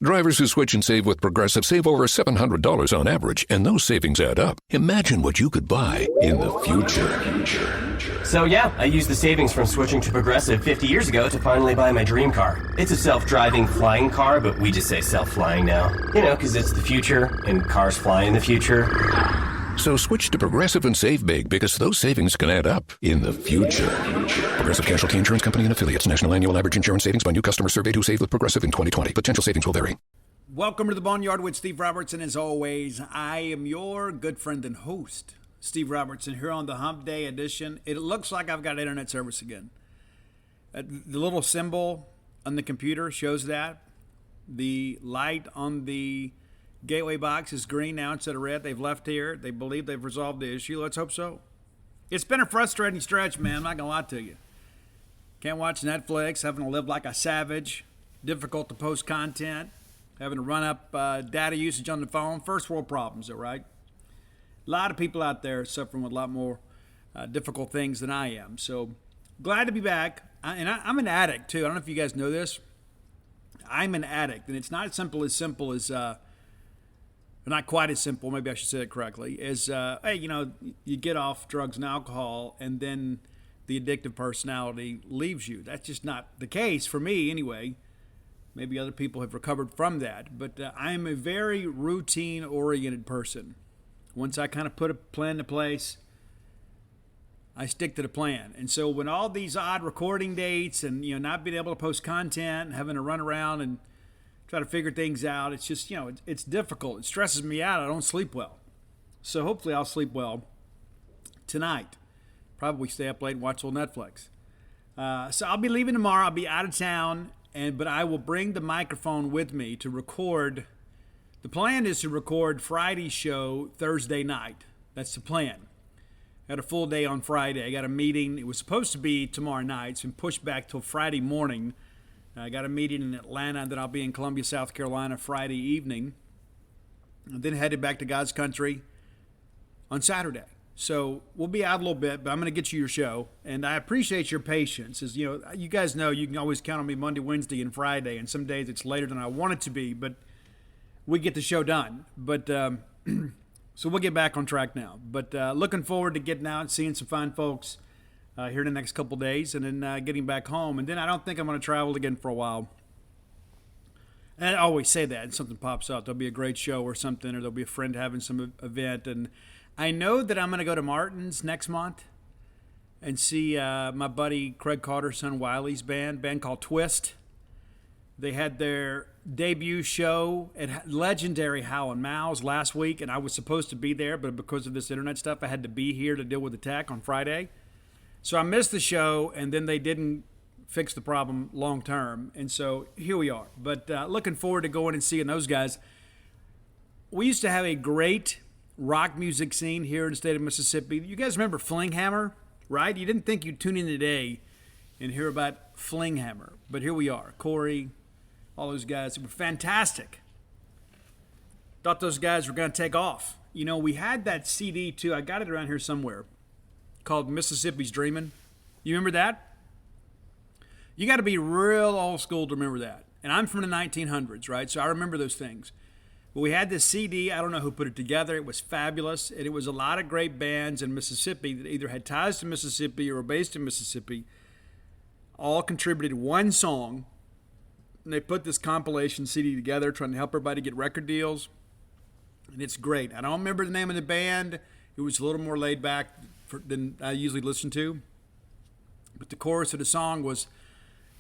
Drivers who switch and save with Progressive save over $700 on average, and those savings add up. Imagine what you could buy in the future. So yeah, I used the savings from switching to Progressive 50 years ago to finally buy my dream car. It's a self-driving flying car, but we just say self-flying now. You know, because it's the future, and cars fly in the future. So switch to Progressive and save big, because those savings can add up in the future. Progressive Casualty Insurance Company and Affiliates. National annual average insurance savings by new customer surveyed who saved with Progressive in 2020. Potential savings will vary. Welcome to the Boneyard with Steve Robertson. As always, I am your good friend and host, Steve Robertson, here on the Hump Day edition. It looks like I've got internet service again. The little symbol on the computer shows that. The light on the gateway box is green now instead of red. They've left here. They believe they've resolved the issue. Let's hope so. It's been a frustrating stretch, man. I'm not going to lie to you. Can't watch Netflix, having to live like a savage, difficult to post content, having to run up data usage on the phone. First world problems, though, right? A lot of people out there suffering with a lot more difficult things than I am. So glad to be back. I'm an addict, too. I don't know if you guys know this. I'm an addict, and it's not as simple as not quite as simple, maybe I should say it correctly, is, hey, you get off drugs and alcohol, and then the addictive personality leaves you. That's just not the case for me anyway. Maybe other people have recovered from that. But I am a very routine-oriented person. Once I kind of put a plan into place, I stick to the plan. And so when all these odd recording dates and not being able to post content and having to run around and try to figure things out, it's just, it's difficult. It stresses me out. I don't sleep well. So hopefully I'll sleep well tonight. Probably stay up late and watch a little Netflix. So I'll be leaving tomorrow. I'll be out of town, but I will bring the microphone with me to record. The plan is to record Friday's show Thursday night. That's the plan. Got a full day on Friday. I got a meeting. It was supposed to be tomorrow night. It's been pushed back till Friday morning. I got a meeting in Atlanta, and then I'll be in Columbia, South Carolina Friday evening. And then headed back to God's country on Saturday. So we'll be out a little bit, but I'm going to get you your show. And I appreciate your patience. As you guys know, you can always count on me Monday, Wednesday, and Friday. And some days it's later than I want it to be, but we get the show done. But so we'll get back on track now. But looking forward to getting out and seeing some fine folks here in the next couple days, and then getting back home. And then I don't think I'm going to travel again for a while. And I always say that, and something pops up. There'll be a great show or something, or there'll be a friend having some event. And I know that I'm going to go to Martin's next month and see my buddy Craig Carter's son Wiley's band called Twist. They had their debut show at legendary How and Mal's last week, and I was supposed to be there, but because of this internet stuff, I had to be here to deal with the tech on Friday. So I missed the show, and then they didn't fix the problem long term. And so here we are. But looking forward to going and seeing those guys. We used to have a great rock music scene here in the state of Mississippi. You guys remember Flinghammer, right? You didn't think you'd tune in today and hear about Flinghammer. But here we are. Corey, all those guys were fantastic. Thought those guys were going to take off. We had that CD too. I got it around here somewhere, called Mississippi's Dreamin'. You remember that? You got to be real old school to remember that. And I'm from the 1900s, right? So I remember those things. But we had this CD. I don't know who put it together. It was fabulous. And it was a lot of great bands in Mississippi that either had ties to Mississippi or were based in Mississippi. All contributed one song. And they put this compilation CD together trying to help everybody get record deals. And it's great. I don't remember the name of the band. It was a little more laid back than I usually listen to. But the chorus of the song was,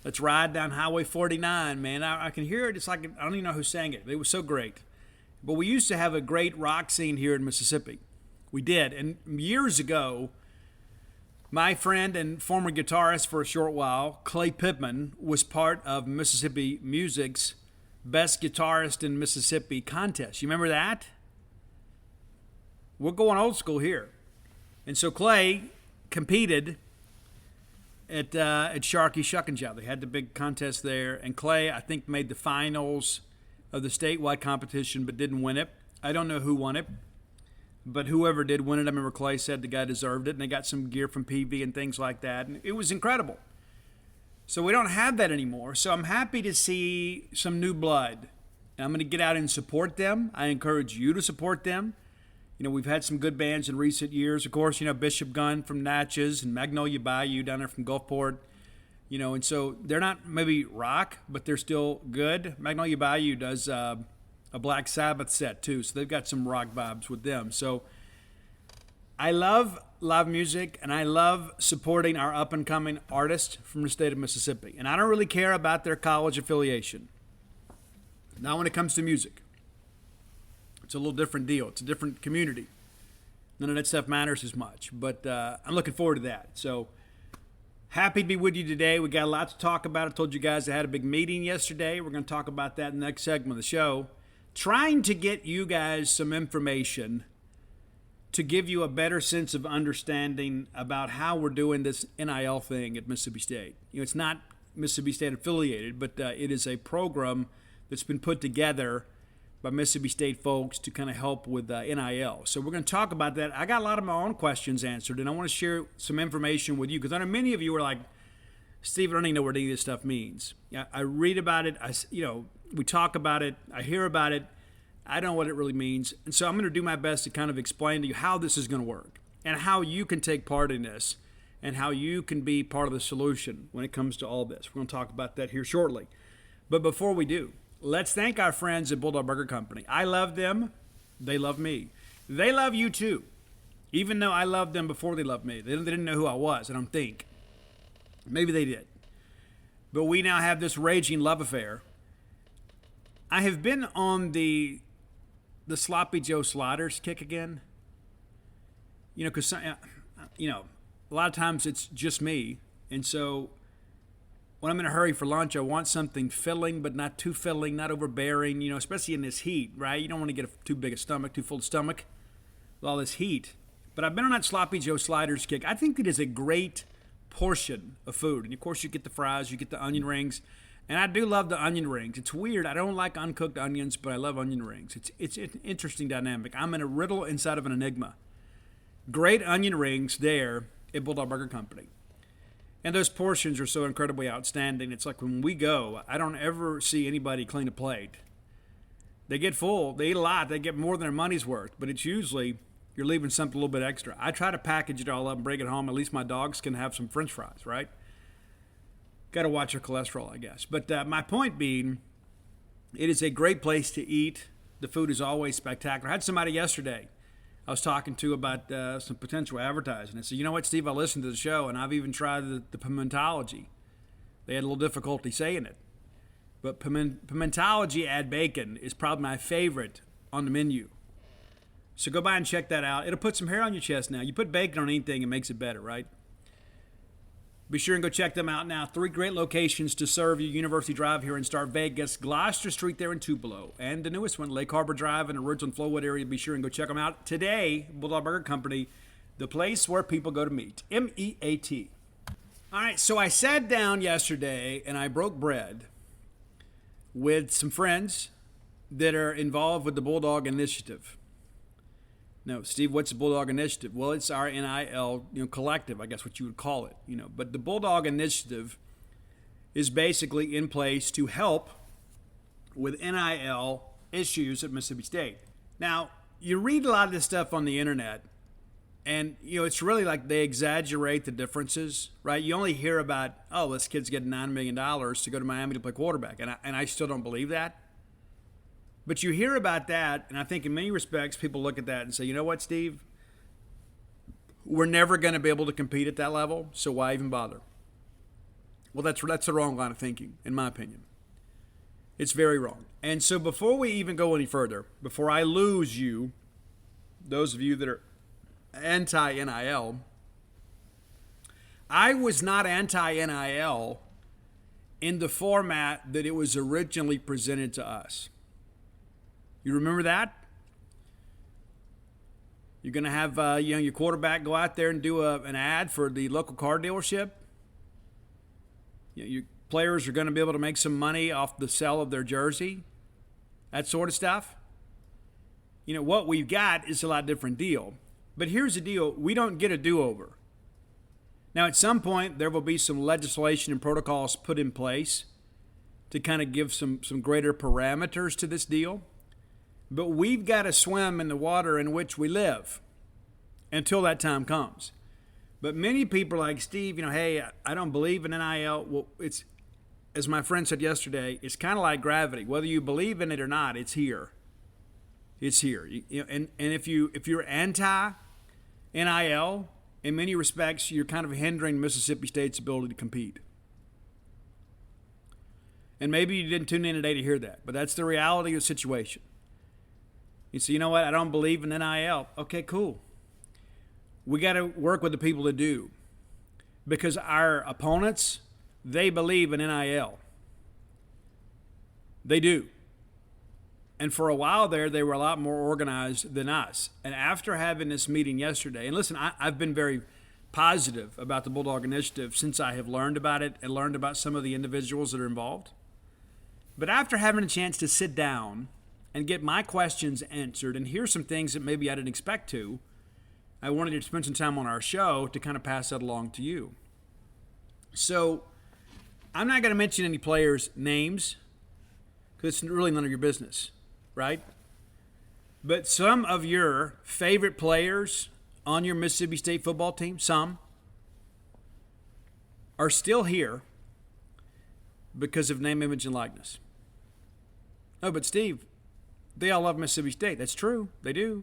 "Let's ride down Highway 49, man." I can hear it. It's like, I don't even know who sang it. It was so great. But we used to have a great rock scene here in Mississippi. We did. And years ago, my friend and former guitarist for a short while, Clay Pittman, was part of Mississippi Music's Best Guitarist in Mississippi contest. You remember that? We're going old school here. And so Clay competed at Sharkey Shuck and Jow. They had the big contest there. And Clay, I think, made the finals of the statewide competition but didn't win it. I don't know who won it. But whoever did win it, I remember Clay said the guy deserved it. And they got some gear from PV and things like that. And it was incredible. So we don't have that anymore. So I'm happy to see some new blood And I'm going to get out and support them. I encourage you to support them. We've had some good bands in recent years. Of course, Bishop Gun from Natchez and Magnolia Bayou down there from Gulfport. And so they're not maybe rock, but they're still good. Magnolia Bayou does a Black Sabbath set too, so they've got some rock vibes with them. So I love live music, and I love supporting our up-and-coming artists from the state of Mississippi. And I don't really care about their college affiliation. Not when it comes to music. It's a little different deal. It's a different community. None of that stuff matters as much. But I'm looking forward to that. So happy to be with you today. We got a lot to talk about. I told you guys I had a big meeting yesterday. We're going to talk about that in the next segment of the show. Trying to get you guys some information to give you a better sense of understanding about how we're doing this NIL thing at Mississippi State. It's not Mississippi State affiliated, but it is a program that's been put together by Mississippi State folks to kind of help with NIL. So we're going to talk about that. I got a lot of my own questions answered, and I want to share some information with you because I know many of you are like, Steve, I don't even know what any of this stuff means. I read about it. We talk about it. I hear about it. I don't know what it really means. And so I'm going to do my best to kind of explain to you how this is going to work and how you can take part in this and how you can be part of the solution when it comes to all this. We're going to talk about that here shortly. But before we do, let's thank our friends at Bulldog Burger Company. I love them. They love me. They love you too, even though I loved them before they loved me. They didn't know who I was, I don't think. Maybe they did. But we now have this raging love affair. I have been on the Sloppy Joe sliders kick again. Because, a lot of times it's just me. And so when I'm in a hurry for lunch, I want something filling, but not too filling, not overbearing, especially in this heat, right? You don't want to get too big a stomach, too full stomach with all this heat. But I've been on that Sloppy Joe sliders kick. I think it is a great portion of food. And, of course, you get the fries, you get the onion rings. And I do love the onion rings. It's weird. I don't like uncooked onions, but I love onion rings. It's an interesting dynamic. I'm in a riddle inside of an enigma. Great onion rings there at Bulldog Burger Company. And those portions are so incredibly outstanding. It's like when we go, I don't ever see anybody clean a plate. They get full. They eat a lot. They get more than their money's worth. But it's usually you're leaving something a little bit extra. I try to package it all up and bring it home. At least my dogs can have some French fries, right? Got to watch your cholesterol, I guess. But my point being, it is a great place to eat. The food is always spectacular. I had somebody yesterday I was talking to about some potential advertising. I said, you know what, Steve, I listened to the show, and I've even tried the pimentology. They had a little difficulty saying it. But pimentology add bacon is probably my favorite on the menu. So go by and check that out. It'll put some hair on your chest now. You put bacon on anything, it makes it better, right? Be sure and go check them out now. 3 great locations to serve you. University Drive here in Star Vegas, Gloucester Street there in Tupelo, and the newest one, Lake Harbor Drive in the Ridgeland Flowwood area. Be sure and go check them out today. Bulldog Burger Company, the place where people go to meet. MEAT. All right, so I sat down yesterday and I broke bread with some friends that are involved with the Bulldog Initiative. No, Steve, what's the Bulldog Initiative? Well, it's our NIL, collective, I guess what you would call it, But the Bulldog Initiative is basically in place to help with NIL issues at Mississippi State. Now, you read a lot of this stuff on the internet, and, it's really like they exaggerate the differences, right? You only hear about, this kid's getting $9 million to go to Miami to play quarterback, and I still don't believe that. But you hear about that, and I think in many respects, people look at that and say, you know what, Steve? We're never going to be able to compete at that level, so why even bother? Well, that's the wrong line of thinking, in my opinion. It's very wrong. And so before we even go any further, before I lose you, those of you that are anti-NIL, I was not anti-NIL in the format that it was originally presented to us. You remember that? You're going to have your quarterback go out there and do an ad for the local car dealership. Your players are going to be able to make some money off the sale of their jersey. That sort of stuff. What we've got is a lot different deal. But here's the deal. We don't get a do-over. Now, at some point, there will be some legislation and protocols put in place to kind of give some greater parameters to this deal. But we've got to swim in the water in which we live until that time comes. But many people are like, Steve, hey, I don't believe in NIL. Well, it's, as my friend said yesterday, it's kind of like gravity. Whether you believe in it or not, it's here. It's here. And if you're anti-NIL, in many respects, you're kind of hindering Mississippi State's ability to compete. And maybe you didn't tune in today to hear that, but that's the reality of the situation. You say, you know what, I don't believe in NIL. Okay, cool. We got to work with the people that do. Because our opponents, they believe in NIL. They do. And for a while there, they were a lot more organized than us. And after having this meeting yesterday, and listen, I've been very positive about the Bulldog Initiative since I have learned about it and learned about some of the individuals that are involved. But after having a chance to sit down and get my questions answered and hear some things that maybe I didn't expect to, I wanted to spend some time on our show to kind of pass that along to you. So I'm not going to mention any players' names because it's really none of your business, right? But some of your favorite players on your Mississippi State football team, some, are still here because of name, image, and likeness. No, but Steve, they all love Mississippi State. That's true. They do.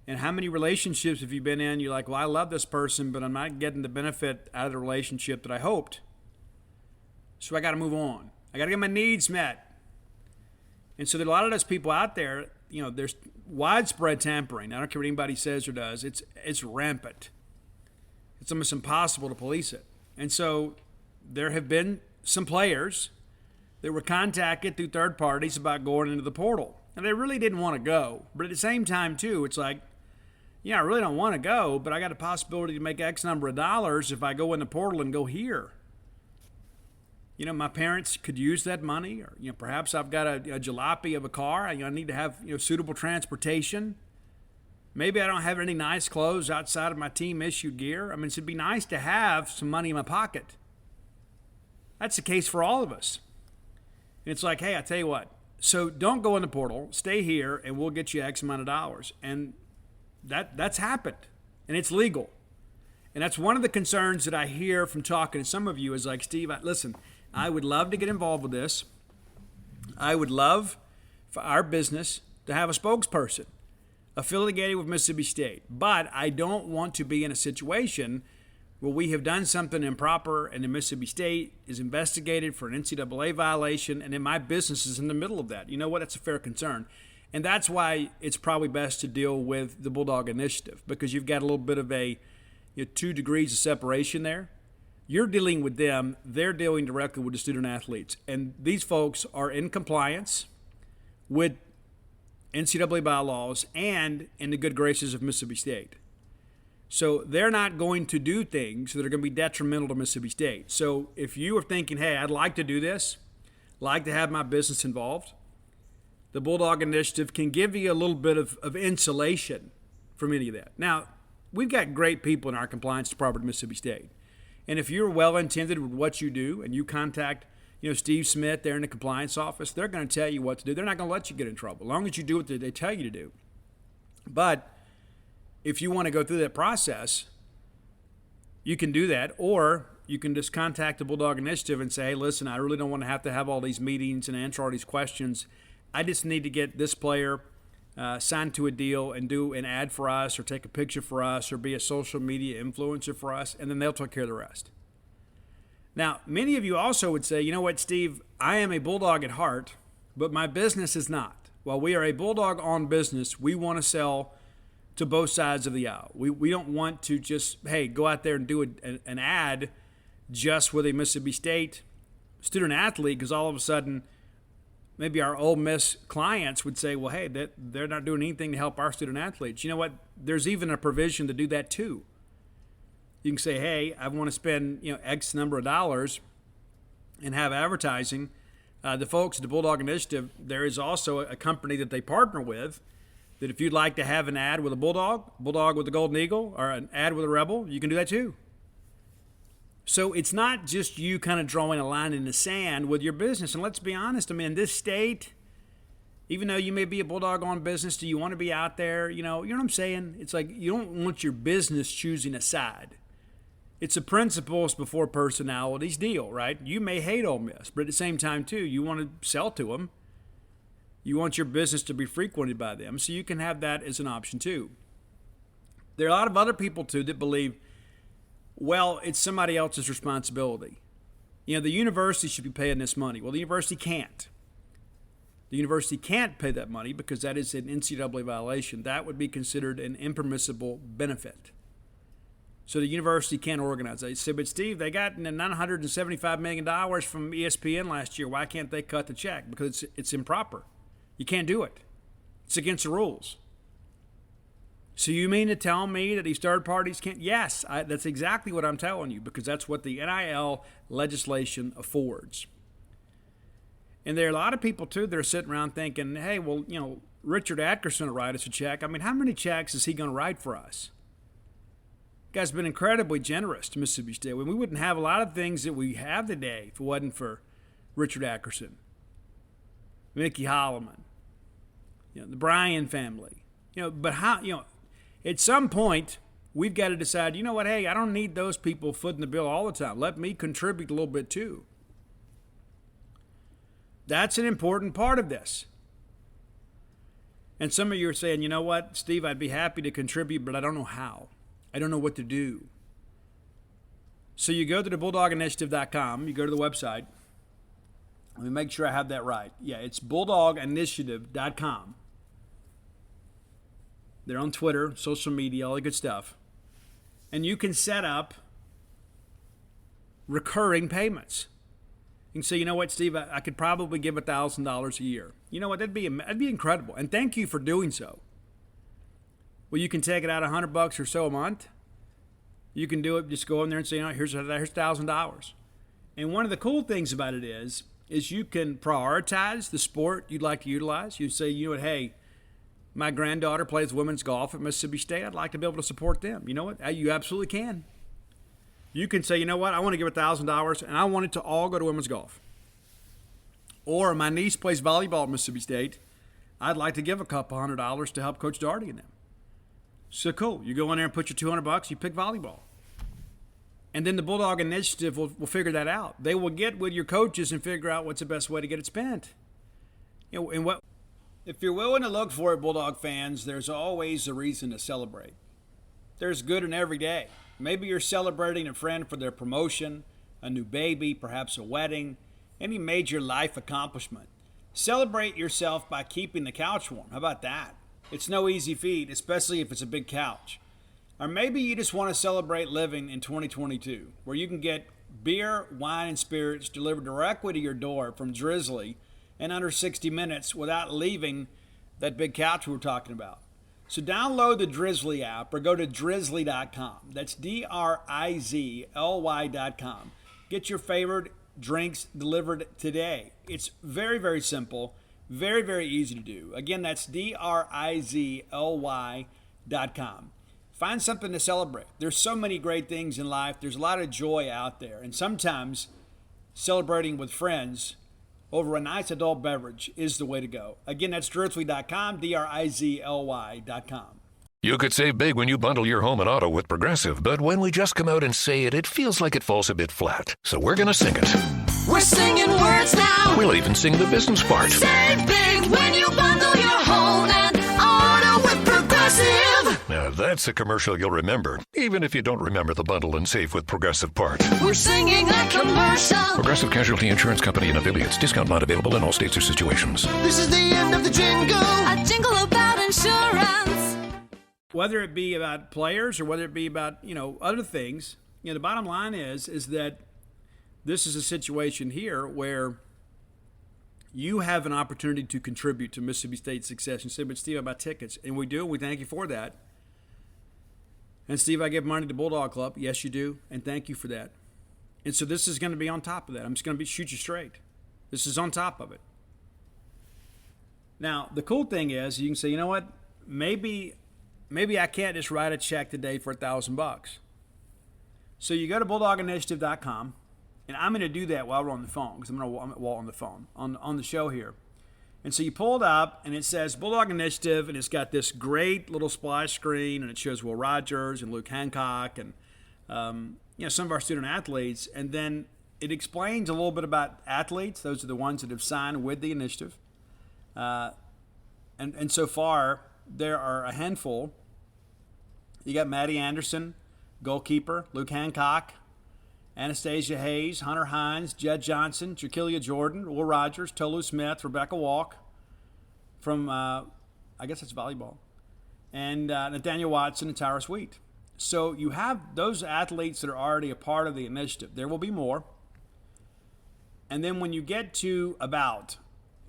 And how many relationships have you been in? You're like, well, I love this person, but I'm not getting the benefit out of the relationship that I hoped. So I got to move on. I got to get my needs met. And so there are a lot of those people out there, there's widespread tampering. I don't care what anybody says or does. It's rampant. It's almost impossible to police it. And so there have been some players that were contacted through third parties about going into the portal. And they really didn't want to go. But at the same time, too, it's like, I really don't want to go, but I got a possibility to make X number of dollars if I go in the portal and go here. My parents could use that money, or perhaps I've got a jalopy of a car. I need to have suitable transportation. Maybe I don't have any nice clothes outside of my team issued gear. It'd be nice to have some money in my pocket. That's the case for all of us. And it's like, hey, I tell you what. So don't go in the portal. Stay here, and we'll get you X amount of dollars. And that's happened, and it's legal. And that's one of the concerns that I hear from talking to some of you is like, Steve, listen, I would love to get involved with this. I would love for our business to have a spokesperson affiliated with Mississippi State. But I don't want to be in a situation where we have done something improper and the Mississippi State is investigated for an NCAA violation, and then my business is in the middle of that. You know what? That's a fair concern. And that's why it's probably best to deal with the Bulldog Initiative, because you've got a little bit of 2 degrees of separation there. You're dealing with them. They're dealing directly with the student athletes. And these folks are in compliance with NCAA bylaws and in the good graces of Mississippi State. So they're not going to do things that are going to be detrimental to Mississippi State. So if you are thinking, hey, I'd like to do this, like to have my business involved, the Bulldog Initiative can give you a little bit of insulation from any of that. Now, we've got great people in our compliance department at Mississippi State. And if you're well-intended with what you do and you contact Steve Smith there in the compliance office, they're going to tell you what to do. They're not going to let you get in trouble, as long as you do what they tell you to do. But if you want to go through that process, you can do that, or you can just contact the Bulldog Initiative and say, hey, listen, I really don't want to have all these meetings and answer all these questions. I just need to get this player signed to a deal and do an ad for us or take a picture for us or be a social media influencer for us, and then they'll take care of the rest. Now, many of you also would say, you know what, Steve, I am a Bulldog at heart, but my business is not. While we are a Bulldog on business, we want to sell to both sides of the aisle. We don't want to just, hey, go out there and do an ad just with a Mississippi State student athlete, because all of a sudden maybe our Ole Miss clients would say, well, hey, they're not doing anything to help our student athletes. You know what? There's even a provision to do that too. You can say, hey, I want to spend X number of dollars and have advertising. The folks at the Bulldog Initiative, there is also a company that they partner with that if you'd like to have an ad with a Bulldog with the Golden Eagle, or an ad with a Rebel, you can do that too. So it's not just you kind of drawing a line in the sand with your business. And let's be honest, I mean, in this state, even though you may be a Bulldog on business, do you want to be out there? You know what I'm saying? It's like you don't want your business choosing a side. It's a principles before personalities deal, right? You may hate Ole Miss, but at the same time, too, you want to sell to them. You want your business to be frequented by them, so you can have that as an option, too. There are a lot of other people, too, that believe, well, it's somebody else's responsibility. You know, the university should be paying this money. Well, the university can't. The university can't pay that money because that is an NCAA violation. That would be considered an impermissible benefit. So the university can't organize it. They say, but Steve, they got $975 million from ESPN last year. Why can't they cut the check? Because it's improper. You can't do it. It's against the rules. So you mean to tell me that these third parties can't? Yes, that's exactly what I'm telling you, because that's what the NIL legislation affords. And there are a lot of people, too, that are sitting around thinking, hey, well, you know, Richard Atkerson will write us a check. I mean, how many checks is he going to write for us? The guy's been incredibly generous to Mississippi State. We wouldn't have a lot of things that we have today if it wasn't for Richard Atkerson, Mickey Holloman, you know, the Bryan family. You know, but how, you know, at some point, we've got to decide, you know what, hey, I don't need those people footing the bill all the time. Let me contribute a little bit too. That's an important part of this. And some of you are saying, you know what, Steve, I'd be happy to contribute, but I don't know how. I don't know what to do. So you go to the BulldogInitiative.com. You go to the website. Let me make sure I have that right. Yeah, it's BulldogInitiative.com. They're on Twitter, social media, all the good stuff. And you can set up recurring payments. You can say, you know what, Steve, I could probably give $1,000 a year. You know what, that'd be incredible. And thank you for doing so. Well, you can take it out $100 or so a month. You can do it, just go in there and say, you know, here's $1,000. And one of the cool things about it is you can prioritize the sport you'd like to utilize. You say, you know what, hey, my granddaughter plays women's golf at Mississippi State. I'd like to be able to support them. You know what? You absolutely can. You can say, you know what? I want to give $1,000, and I want it to all go to women's golf. Or my niece plays volleyball at Mississippi State. I'd like to give a couple $100 to help Coach Daugherty and them. So cool. You go in there and put your $200. You pick volleyball. And then the Bulldog Initiative will figure that out. They will get with your coaches and figure out what's the best way to get it spent. You know, and what if you're willing to look for it, Bulldog fans, there's always a reason to celebrate. There's good in every day. Maybe you're celebrating a friend for their promotion, a new baby, perhaps a wedding, any major life accomplishment. Celebrate yourself by keeping the couch warm. How about that? It's no easy feat, especially if it's a big couch. Or maybe you just want to celebrate living in 2022, where you can get beer, wine, and spirits delivered directly to your door from Drizzly in under 60 minutes without leaving that big couch we were talking about. So download the Drizzly app or go to drizzly.com. That's DRIZLY.com. Get your favorite drinks delivered today. It's very, very simple. Very, very easy to do. Again, that's DRIZLY.com. Find something to celebrate. There's so many great things in life. There's a lot of joy out there. And sometimes celebrating with friends over a nice adult beverage is the way to go. Again, that's Drizzly.com, DRIZLY.com. You could save big when you bundle your home and auto with Progressive, but when we just come out and say it, it feels like it falls a bit flat. So we're going to sing it. We're singing words now. We'll even sing the business part. Save big when you bundle your home and auto with Progressive. Now that's a commercial you'll remember, even if you don't remember the bundle and save with Progressive part. We're singing that commercial. Progressive Casualty Insurance Company and affiliates. Discount not available in all states or situations. This is the end of the jingle. A jingle about insurance. Whether it be about players or whether it be about, you know, other things, you know, the bottom line is that this is a situation here where you have an opportunity to contribute to Mississippi State's success. You say, but Steve, about tickets. And we do. We thank you for that. And Steve, I give money to Bulldog Club. Yes, you do. And thank you for that. And so this is going to be on top of that. I'm just going to shoot you straight. This is on top of it. Now, the cool thing is you can say, you know what? Maybe I can't just write a check today for $1,000. So you go to bulldoginitiative.com, and I'm going to do that while we're on the phone, because I'm on the phone on the show here. And so you pull it up, and it says Bulldog Initiative, and it's got this great little splash screen, and it shows Will Rogers and Luke Hancock and some of our student athletes. And then it explains a little bit about athletes. Those are the ones that have signed with the initiative. And so far, there are a handful. You got Maddie Anderson, goalkeeper, Luke Hancock, Anastasia Hayes, Hunter Hines, Jed Johnson, Jaquilia Jordan, Will Rogers, Tolu Smith, Rebecca Walk from, I guess it's volleyball, and Nathaniel Watson and Tyrus Wheat. So you have those athletes that are already a part of the initiative. There will be more. And then when you get to about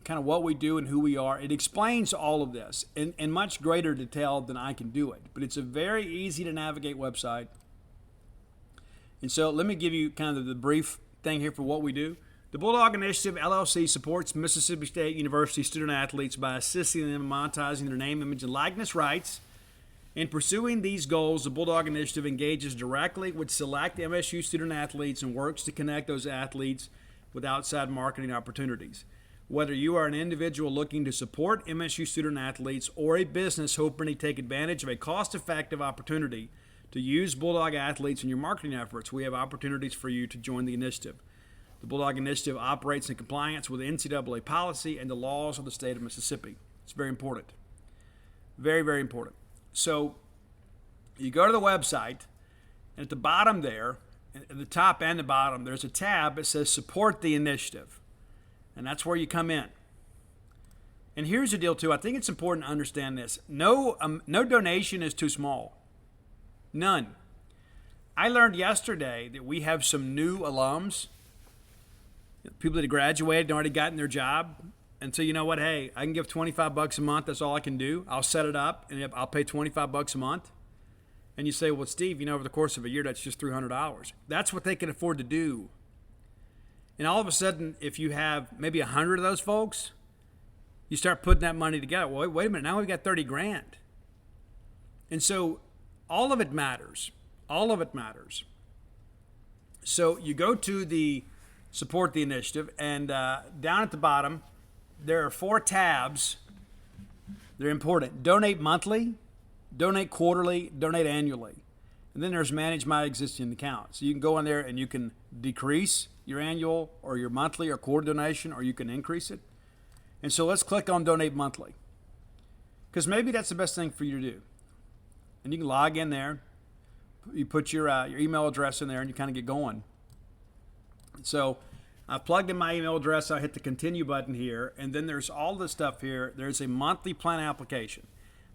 kind of what we do and who we are, it explains all of this in much greater detail than I can do it. But it's a very easy to navigate website. And so let me give you kind of the brief thing here for what we do. The Bulldog Initiative, LLC, supports Mississippi State University student athletes by assisting them in monetizing their name, image, and likeness rights. In pursuing these goals, the Bulldog Initiative engages directly with select MSU student athletes and works to connect those athletes with outside marketing opportunities. Whether you are an individual looking to support MSU student athletes or a business hoping to take advantage of a cost-effective opportunity to use Bulldog athletes in your marketing efforts, we have opportunities for you to join the initiative. The Bulldog Initiative operates in compliance with NCAA policy and the laws of the state of Mississippi. It's very important. Very, very important. So you go to the website, and at the bottom there, at the top and the bottom, there's a tab that says Support the Initiative. And that's where you come in. And here's the deal, too. I think it's important to understand this. No donation is too small. None. I learned yesterday that we have some new alums, people that graduated and already gotten their job. And so, you know what? Hey, I can give $25 a month. That's all I can do. I'll set it up, and I'll pay $25 a month. And you say, well, Steve, over the course of a year, that's just $300. That's what they can afford to do. And all of a sudden, if you have maybe 100 of those folks, you start putting that money together. Well, wait a minute. Now we've got 30 grand. And so all of it matters. All of it matters. So you go to the Support the Initiative, and down at the bottom, there are 4 tabs. They're important. Donate monthly, donate quarterly, donate annually. And then there's Manage My Existing Account. So you can go in there and you can decrease your annual or your monthly or quarter donation, or you can increase it. And so let's click on Donate Monthly, because maybe that's the best thing for you to do. And you can log in there. You put your email address in there, and you kind of get going. So I've plugged in my email address. I hit the Continue button here, and then there's all this stuff here. There's a monthly plan application.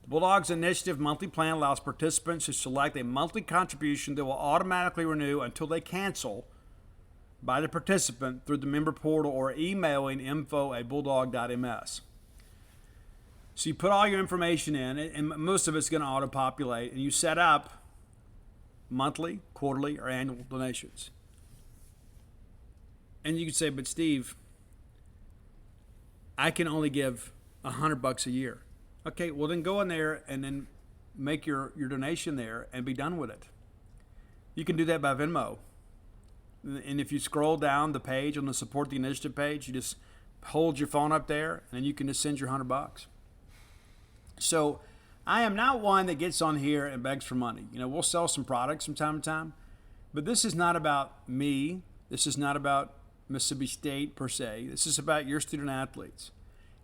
The Bulldogs Initiative monthly plan allows participants to select a monthly contribution that will automatically renew until they cancel by the participant through the member portal or emailing info@bulldog.ms. So you put all your information in, and most of it's going to auto-populate, and you set up monthly, quarterly, or annual donations. And you can say, but Steve, I can only give $100 a year. Okay, well then go in there and then make your donation there and be done with it. You can do that by Venmo. And if you scroll down the page on the Support the Initiative page, you just hold your phone up there, and you can just send your $100. So I am not one that gets on here and begs for money. We'll sell some products from time to time, but this is not about me. This is not about Mississippi State per se. This is about your student athletes.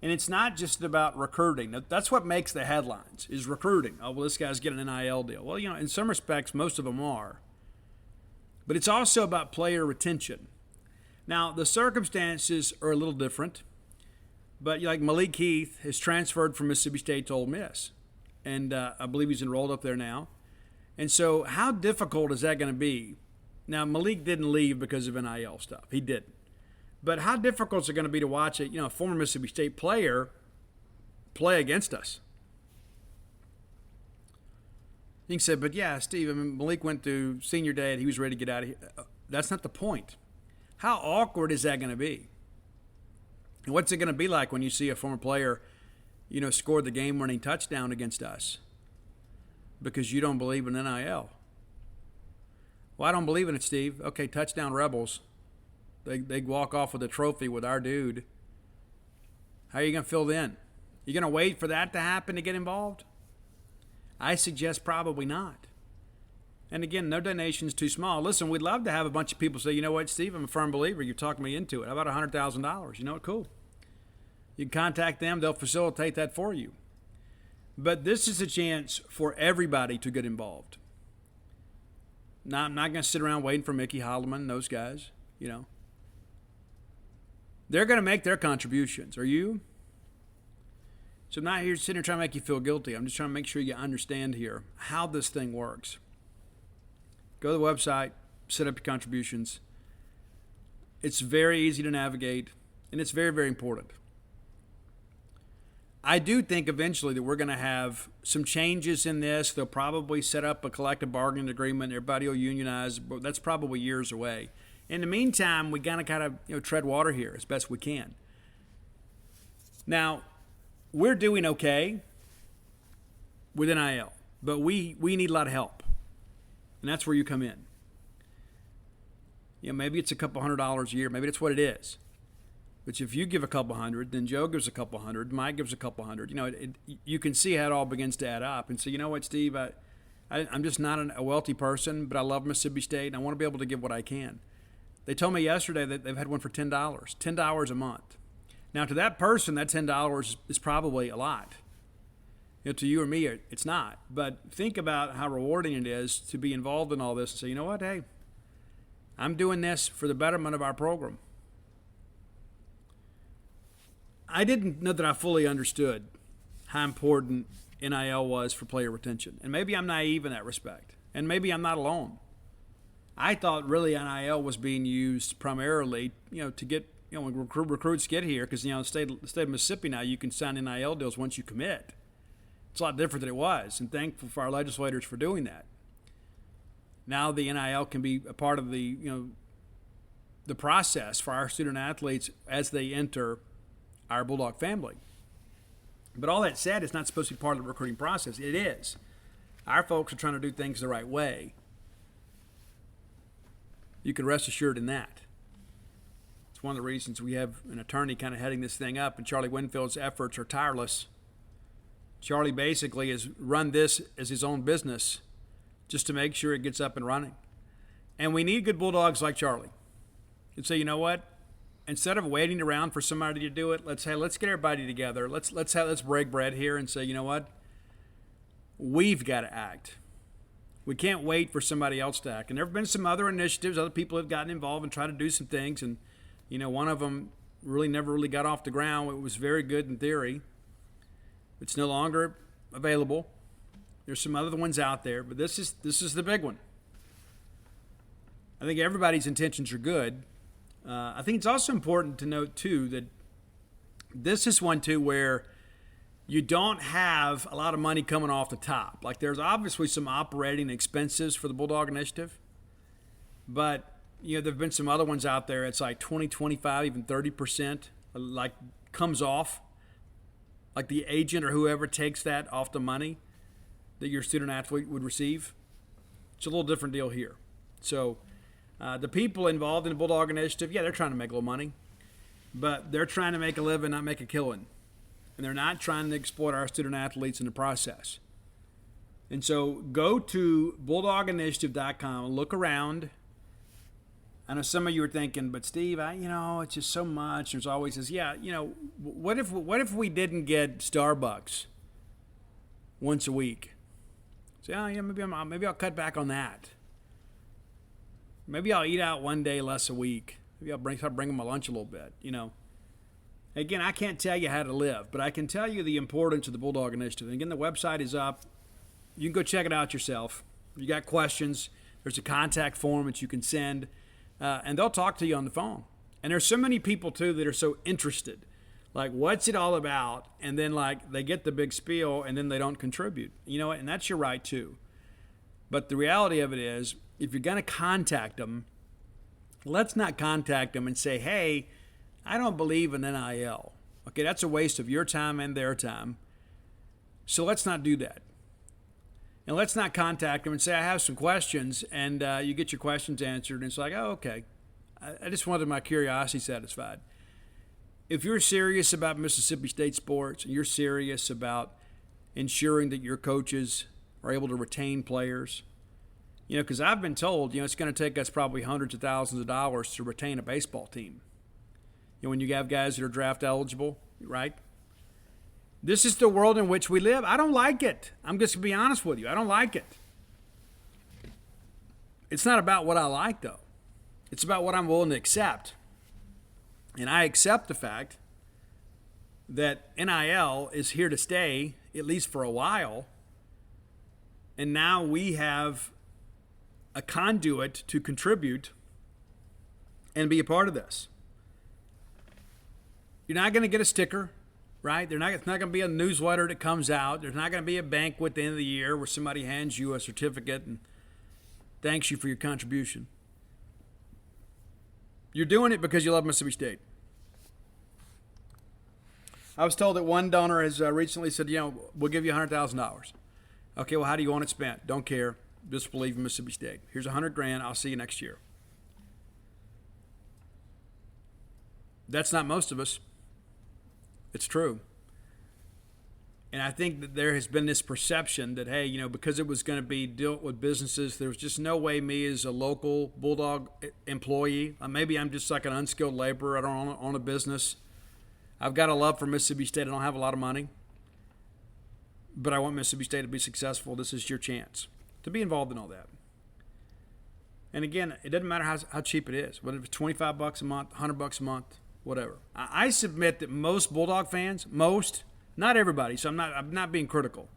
And it's not just about recruiting. That's what makes the headlines, is recruiting. Oh, well, this guy's getting an NIL deal. Well, in some respects, most of them are. But it's also about player retention. Now, the circumstances are a little different. But like Malik Heath has transferred from Mississippi State to Ole Miss. And I believe he's enrolled up there now. And so how difficult is that going to be? Now, Malik didn't leave because of NIL stuff. He didn't. But how difficult is it going to be to watch a former Mississippi State player play against us? You can say, but yeah, Steve, Malik went through senior day and he was ready to get out of here. That's not the point. How awkward is that going to be? And what's it going to be like when you see a former player, score the game-winning touchdown against us because you don't believe in NIL? Well, I don't believe in it, Steve. Okay, touchdown Rebels. They walk off with a trophy with our dude. How are you going to fill in? You going to wait for that to happen to get involved? I suggest probably not. And again, no donation's too small. Listen, we'd love to have a bunch of people say, you know what, Steve, I'm a firm believer. You talked me into it. How about $100,000? You know what, cool. You can contact them. They'll facilitate that for you. But this is a chance for everybody to get involved. Now, I'm not going to sit around waiting for Mickey Holloman and those guys, you know. They're going to make their contributions. Are you? So I'm not here sitting here trying to make you feel guilty. I'm just trying to make sure you understand here how this thing works. Go to the website, set up your contributions. It's very easy to navigate, and it's very, very important. I do think eventually that we're going to have some changes in this. They'll probably set up a collective bargaining agreement. Everybody will unionize, but that's probably years away. In the meantime, we got to kind of tread water here as best we can. Now, we're doing okay with NIL, but we need a lot of help, and that's where you come in. Maybe it's a couple $100 a year. Maybe that's what it is. But if you give a couple hundred, then Joe gives a couple hundred, Mike gives a couple hundred. You can see how it all begins to add up. And so, you know what, Steve, I'm just not a wealthy person, but I love Mississippi State, and I want to be able to give what I can. They told me yesterday that they've had one for $10, $10 a month. Now, to that person, that $10 is probably a lot. To you or me, it's not. But think about how rewarding it is to be involved in all this and say, you know what, hey, I'm doing this for the betterment of our program. I didn't know that I fully understood how important NIL was for player retention. And maybe I'm naive in that respect. And maybe I'm not alone. I thought really NIL was being used primarily, to get, when recruits get here, because, the state of Mississippi now, you can sign NIL deals once you commit. It's a lot different than it was, and thankful for our legislators for doing that. Now the NIL can be a part of the process for our student athletes as they enter our Bulldog family. But all that said, it's not supposed to be part of the recruiting process. It is. Our folks are trying to do things the right way. You can rest assured in that. It's one of the reasons we have an attorney kind of heading this thing up, and Charlie Winfield's efforts are tireless. Charlie basically has run this as his own business just to make sure it gets up and running. And we need good Bulldogs like Charlie. And so, you know what? Instead of waiting around for somebody to do it, let's get everybody together. Let's break bread here and say, you know what? We've got to act. We can't wait for somebody else to act. And there have been some other initiatives. Other people have gotten involved and tried to do some things. And, one of them never really got off the ground. It was very good in theory. It's no longer available. There's some other ones out there, but this is the big one. I think everybody's intentions are good. I think it's also important to note, too, that this is one, too, where you don't have a lot of money coming off the top. Like, there's obviously some operating expenses for the Bulldog Initiative, but, there have been some other ones out there. It's like 20, 25, even 30%, like, comes off. Like the agent or whoever takes that off the money that your student athlete would receive. It's a little different deal here. So the people involved in the Bulldog Initiative, they're trying to make a little money, but they're trying to make a living, not make a killing. And they're not trying to exploit our student athletes in the process. And so go to bulldoginitiative.com and look around. I know some of you are thinking, but Steve, it's just so much. There's always this, what if we didn't get Starbucks once a week? So, maybe I'll cut back on that. Maybe I'll eat out one day less a week. Maybe I'll start bringing my lunch a little bit, Again, I can't tell you how to live, but I can tell you the importance of the Bulldog Initiative. And again, the website is up. You can go check it out yourself. If you got questions, there's a contact form that you can send. And they'll talk to you on the phone. And there's so many people, too, that are so interested. Like, what's it all about? And then, they get the big spiel, and then they don't contribute. You know what? And that's your right, too. But the reality of it is, if you're going to contact them, let's not contact them and say, hey, I don't believe in NIL. Okay, that's a waste of your time and their time. So let's not do that. And let's not contact them and say, I have some questions, and you get your questions answered. And it's like, oh, okay. I just wanted my curiosity satisfied. If you're serious about Mississippi State sports, and you're serious about ensuring that your coaches are able to retain players, because I've been told, it's going to take us probably hundreds of thousands of dollars to retain a baseball team. When you have guys that are draft eligible, right? This is the world in which we live. I don't like it. I'm just going to be honest with you. I don't like it. It's not about what I like, though. It's about what I'm willing to accept. And I accept the fact that NIL is here to stay, at least for a while. And now we have a conduit to contribute and be a part of this. You're not going to get a sticker, right? It's not going to be a newsletter that comes out. There's not going to be a banquet at the end of the year where somebody hands you a certificate and thanks you for your contribution. You're doing it because you love Mississippi State. I was told that one donor has recently said, we'll give you $100,000. Okay, well, how do you want it spent? Don't care. Just believe in Mississippi State. Here's $100,000. I'll see you next year. That's not most of us. It's true. And I think that there has been this perception that, hey, because it was going to be dealt with businesses, there was just no way me as a local Bulldog employee, maybe I'm just like an unskilled laborer, I don't own a business. I've got a love for Mississippi State. I don't have a lot of money. But I want Mississippi State to be successful. This is your chance to be involved in all that. And again, it doesn't matter how cheap it is. Whether it's $25 a month, $100 a month, whatever. I submit that most Bulldog fans, not everybody, so I'm not being critical.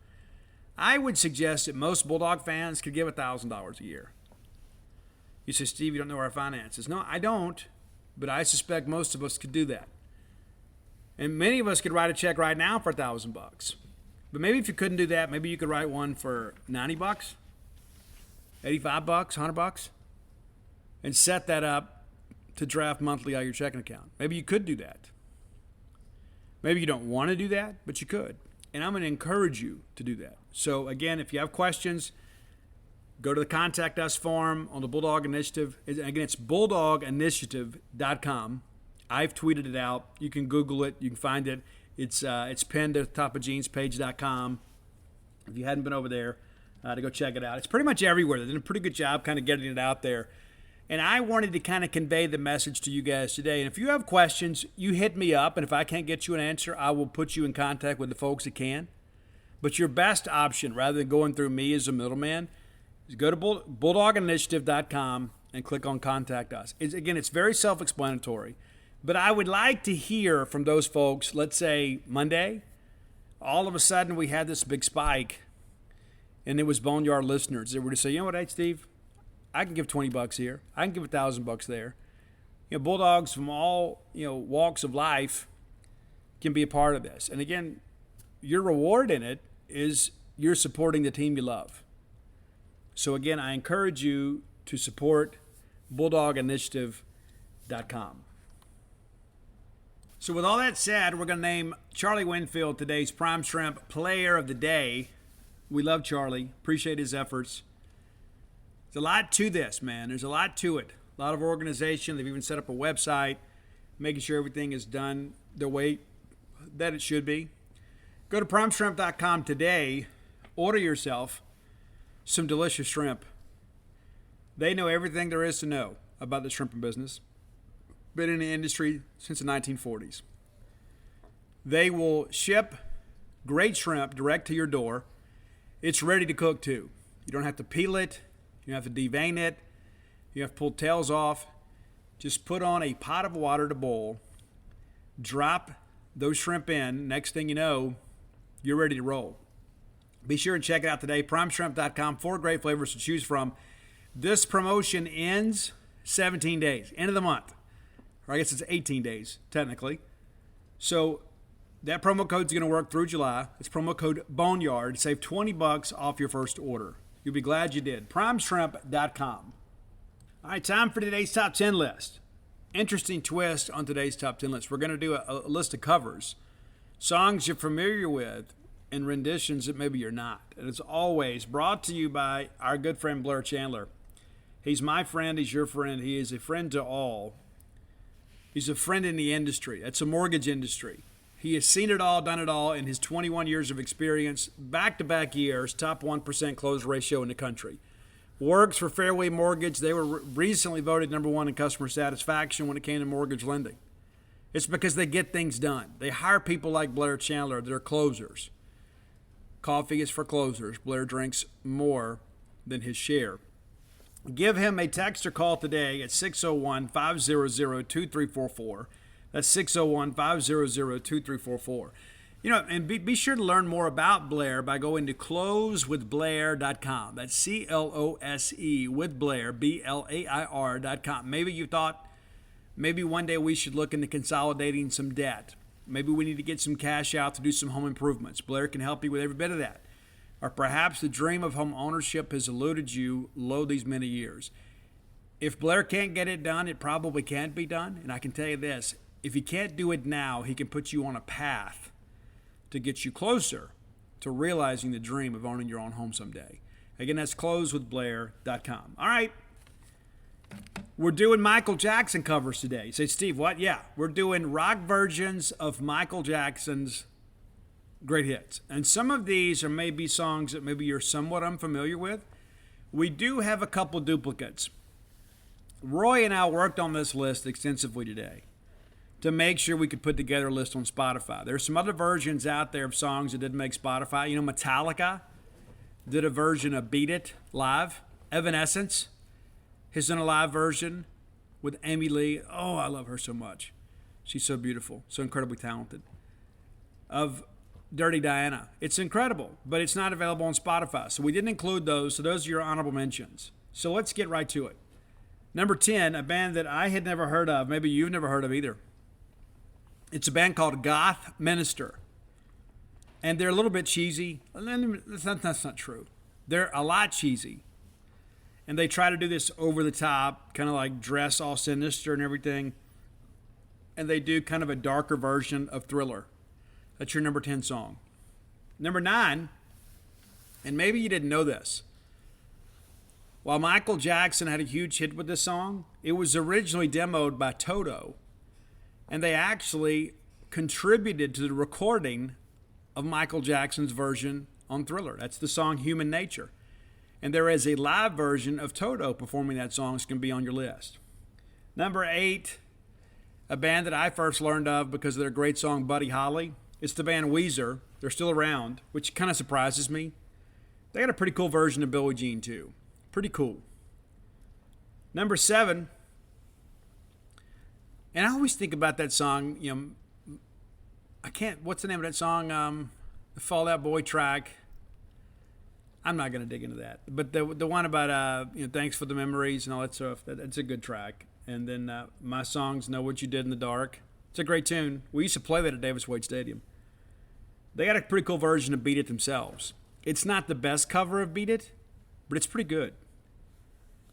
I would suggest that most Bulldog fans could give $1,000 a year. You say, Steve, you don't know our finances. No, I don't, but I suspect most of us could do that. And many of us could write a check right now for $1,000. But maybe if you couldn't do that, maybe you could write one for $90, $85, $100, and set that up to draft monthly out of your checking account. Maybe you could do that. Maybe you don't want to do that, but you could. And I'm going to encourage you to do that. So, again, if you have questions, go to the Contact Us form on the Bulldog Initiative. Again, it's bulldoginitiative.com. I've tweeted it out. You can Google it. You can find it. It's pinned at the top of genespage.com. If you hadn't been over there, to go check it out. It's pretty much everywhere. They're doing a pretty good job kind of getting it out there. And I wanted to kind of convey the message to you guys today. And if you have questions, you hit me up. And if I can't get you an answer, I will put you in contact with the folks that can. But your best option, rather than going through me as a middleman, is go to bulldoginitiative.com and click on Contact Us. It's very self-explanatory. But I would like to hear from those folks, let's say Monday, all of a sudden we had this big spike, and it was Boneyard listeners that were to say, you know what, hey, Steve, I can give $20 here. I can give $1,000 there. Bulldogs from all, walks of life can be a part of this. And again, your reward in it is you're supporting the team you love. So again, I encourage you to support bulldoginitiative.com. So with all that said, we're going to name Charlie Winfield today's Prime Shrimp Player of the Day. We love Charlie. Appreciate his efforts. There's a lot to this, man. There's a lot to it. A lot of organization. They've even set up a website, making sure everything is done the way that it should be. Go to primeshrimp.com today. Order yourself some delicious shrimp. They know everything there is to know about the shrimping business. Been in the industry since the 1940s. They will ship great shrimp direct to your door. It's ready to cook too. You don't have to peel it. You don't have to devein it. You have to pull tails off. Just put on a pot of water to boil. Drop those shrimp in. Next thing you know, you're ready to roll. Be sure and check it out today. Primeshrimp.com. 4 great flavors to choose from. This promotion ends 17 days. End of the month. Or I guess it's 18 days, technically. So that promo code is going to work through July. It's promo code Boneyard. Save $20 off your first order. You'll be glad you did. Primeshrimp.com. All right, time for today's top 10 list. Interesting twist on today's top 10 list. We're going to do a list of covers. Songs you're familiar with, and renditions that maybe you're not. And it's always brought to you by our good friend Blair Chandler. He's my friend. He's your friend. He is a friend to all. He's a friend in the industry. It's a mortgage industry. He has seen it all, done it all in his 21 years of experience, back-to-back years, top 1% close ratio in the country. Works for Fairway Mortgage. They were recently voted number one in customer satisfaction when it came to mortgage lending. It's because they get things done. They hire people like Blair Chandler. They're closers. Coffee is for closers. Blair drinks more than his share. Give him a text or call today at 601-500-2344. That's 601-500-2344. You know, and be sure to learn more about Blair by going to closewithblair.com. That's CLOSE with Blair, BLAIR.com. Maybe you thought maybe one day we should look into consolidating some debt. Maybe we need to get some cash out to do some home improvements. Blair can help you with every bit of that. Or perhaps the dream of home ownership has eluded you lo these many years. If Blair can't get it done, it probably can't be done. And I can tell you this, if he can't do it now, he can put you on a path to get you closer to realizing the dream of owning your own home someday. Again, that's closewithblair.com. All right. We're doing Michael Jackson covers today. You say, Steve, what? Yeah, we're doing rock versions of Michael Jackson's great hits. And some of these are maybe songs that maybe you're somewhat unfamiliar with. We do have a couple duplicates. Roy and I worked on this list extensively today to make sure we could put together a list on Spotify. There's some other versions out there of songs that didn't make Spotify. You know, Metallica did a version of Beat It live. Evanescence has done a live version with Amy Lee. Oh, I love her so much. She's so beautiful, so incredibly talented. Of Dirty Diana. It's incredible, but it's not available on Spotify. So we didn't include those. So those are your honorable mentions. So let's get right to it. Number 10, a band that I had never heard of. Maybe you've never heard of either. It's a band called Goth Minister. And they're a little bit cheesy. That's not true. They're a lot cheesy. And they try to do this over the top, kind of like dress all sinister and everything. And they do kind of a darker version of Thriller. That's your number 10 song. Number 9, and maybe you didn't know this. While Michael Jackson had a huge hit with this song, it was originally demoed by Toto. And they actually contributed to the recording of Michael Jackson's version on Thriller. That's the song Human Nature. And there is a live version of Toto performing that song. It's going to be on your list. Number 8, a band that I first learned of because of their great song Buddy Holly. It's the band Weezer. They're still around, which kind of surprises me. They got a pretty cool version of Billie Jean, too. Pretty cool. Number 7, and I always think about that song, you know, what's the name of that song? The Fall Out Boy track. I'm not going to dig into that. But the one about, Thanks for the Memories and all that stuff, that's a good track. And then My Songs, Know What You Did in the Dark. It's a great tune. We used to play that at Davis Wade Stadium. They got a pretty cool version of Beat It themselves. It's not the best cover of Beat It, but it's pretty good.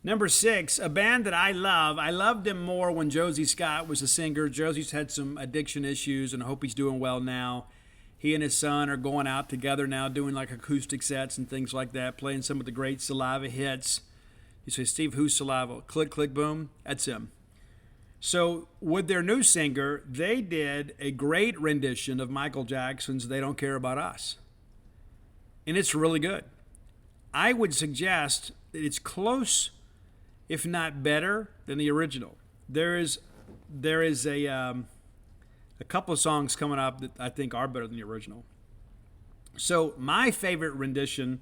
Number 6, a band that I love. I loved them more when Josie Scott was a singer. Josie's had some addiction issues, and I hope he's doing well now. He and his son are going out together now, doing like acoustic sets and things like that, playing some of the great Saliva hits. You say, Steve, who's Saliva? Click, click, boom. That's him. So with their new singer, they did a great rendition of Michael Jackson's They Don't Care About Us. And it's really good. I would suggest that it's close, if not better, than the original. There is a couple of songs coming up that I think are better than the original. So my favorite rendition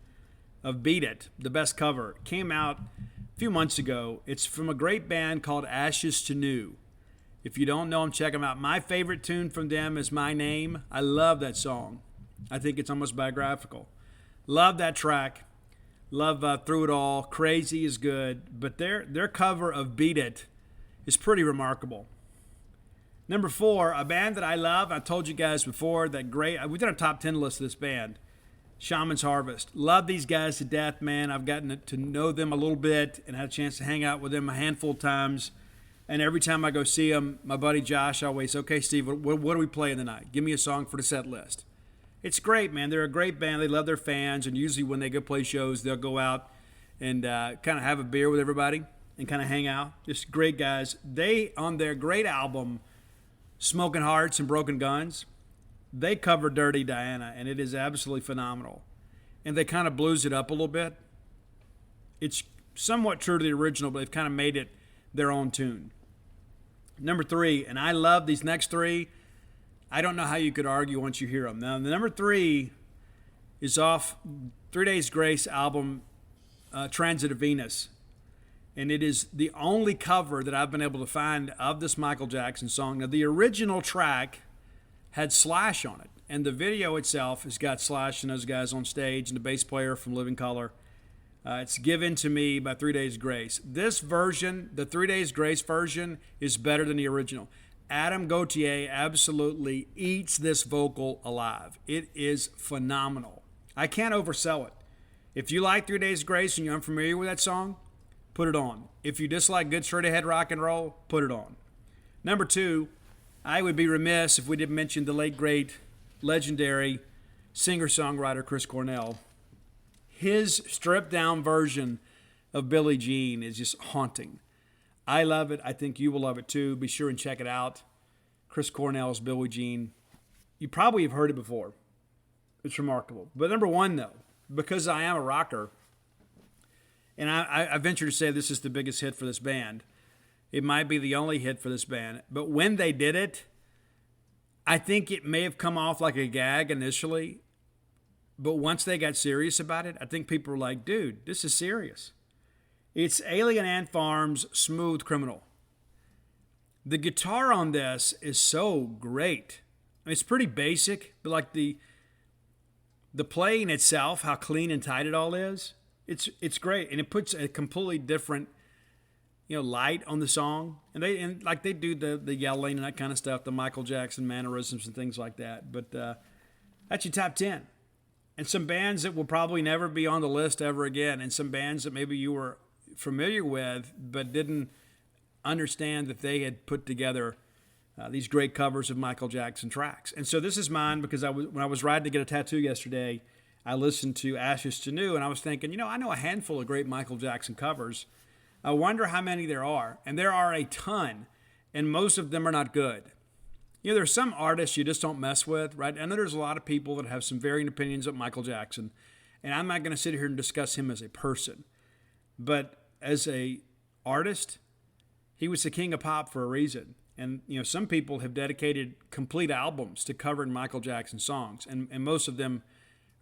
of Beat It, the best cover, came out a few months ago. It's from a great band called Ashes to New. If you don't know them, check them out. My favorite tune from them is My Name. I love that song. I think it's almost biographical. Love that track. Love Through It All. Crazy is good. But their cover of Beat It is pretty remarkable. Number 4, a band that I love. I told you guys before that we did a top 10 list of this band. Shaman's Harvest. Love these guys to death, man. I've gotten to know them a little bit and had a chance to hang out with them a handful of times. And every time I go see them, my buddy Josh always, okay, Steve, what are we playing tonight? Give me a song for the set list. It's great, man. They're a great band. They love their fans, and usually when they go play shows, they'll go out and kind of have a beer with everybody and kind of hang out. Just great guys. They, on their great album, Smoking Hearts and Broken Guns, they cover Dirty Diana, and it is absolutely phenomenal. And they kind of blues it up a little bit. It's somewhat true to the original, but they've kind of made it their own tune. Number 3, and I love these next 3. I don't know how you could argue once you hear them. Now, the number 3 is off 3 Days Grace album, Transit of Venus. And it is the only cover that I've been able to find of this Michael Jackson song. Now, the original track had Slash on it. And the video itself has got Slash and those guys on stage and the bass player from Living Colour. It's Given to Me by 3 Days Grace. This version, the 3 Days Grace version, is better than the original. Adam Gautier absolutely eats this vocal alive. It is phenomenal. I can't oversell it. If you like 3 Days Grace and you're unfamiliar with that song, put it on. If you dislike good straight ahead rock and roll, put it on. Number 2, I would be remiss if we didn't mention the late, great, legendary singer-songwriter Chris Cornell. His stripped-down version of Billie Jean is just haunting. I love it. I think you will love it too. Be sure and check it out. Chris Cornell's Billie Jean. You probably have heard it before. It's remarkable. But number 1, though, because I am a rocker, and I venture to say this is the biggest hit for this band. It might be the only hit for this band. But when they did it, I think it may have come off like a gag initially. But once they got serious about it, I think people were like, dude, this is serious. It's Alien Ant Farm's Smooth Criminal. The guitar on this is so great. I mean, it's pretty basic, but like the playing itself, how clean and tight it all is, it's great. And it puts a completely different, light on the song. And they do the yelling and that kind of stuff, the Michael Jackson mannerisms and things like that. But that's your top 10. And some bands that will probably never be on the list ever again, and some bands that maybe you were familiar with but didn't understand that they had put together these great covers of Michael Jackson tracks. And so this is mine because when I was riding to get a tattoo yesterday, I listened to Ashes to New, and I was thinking, I know a handful of great Michael Jackson covers. I wonder how many there are. And there are a ton, and most of them are not good. There's some artists you just don't mess with, right? I know there's a lot of people that have some varying opinions of Michael Jackson, and I'm not going to sit here and discuss him as a person. But as a artist, he was the king of pop for a reason. And, some people have dedicated complete albums to covering Michael Jackson songs, and most of them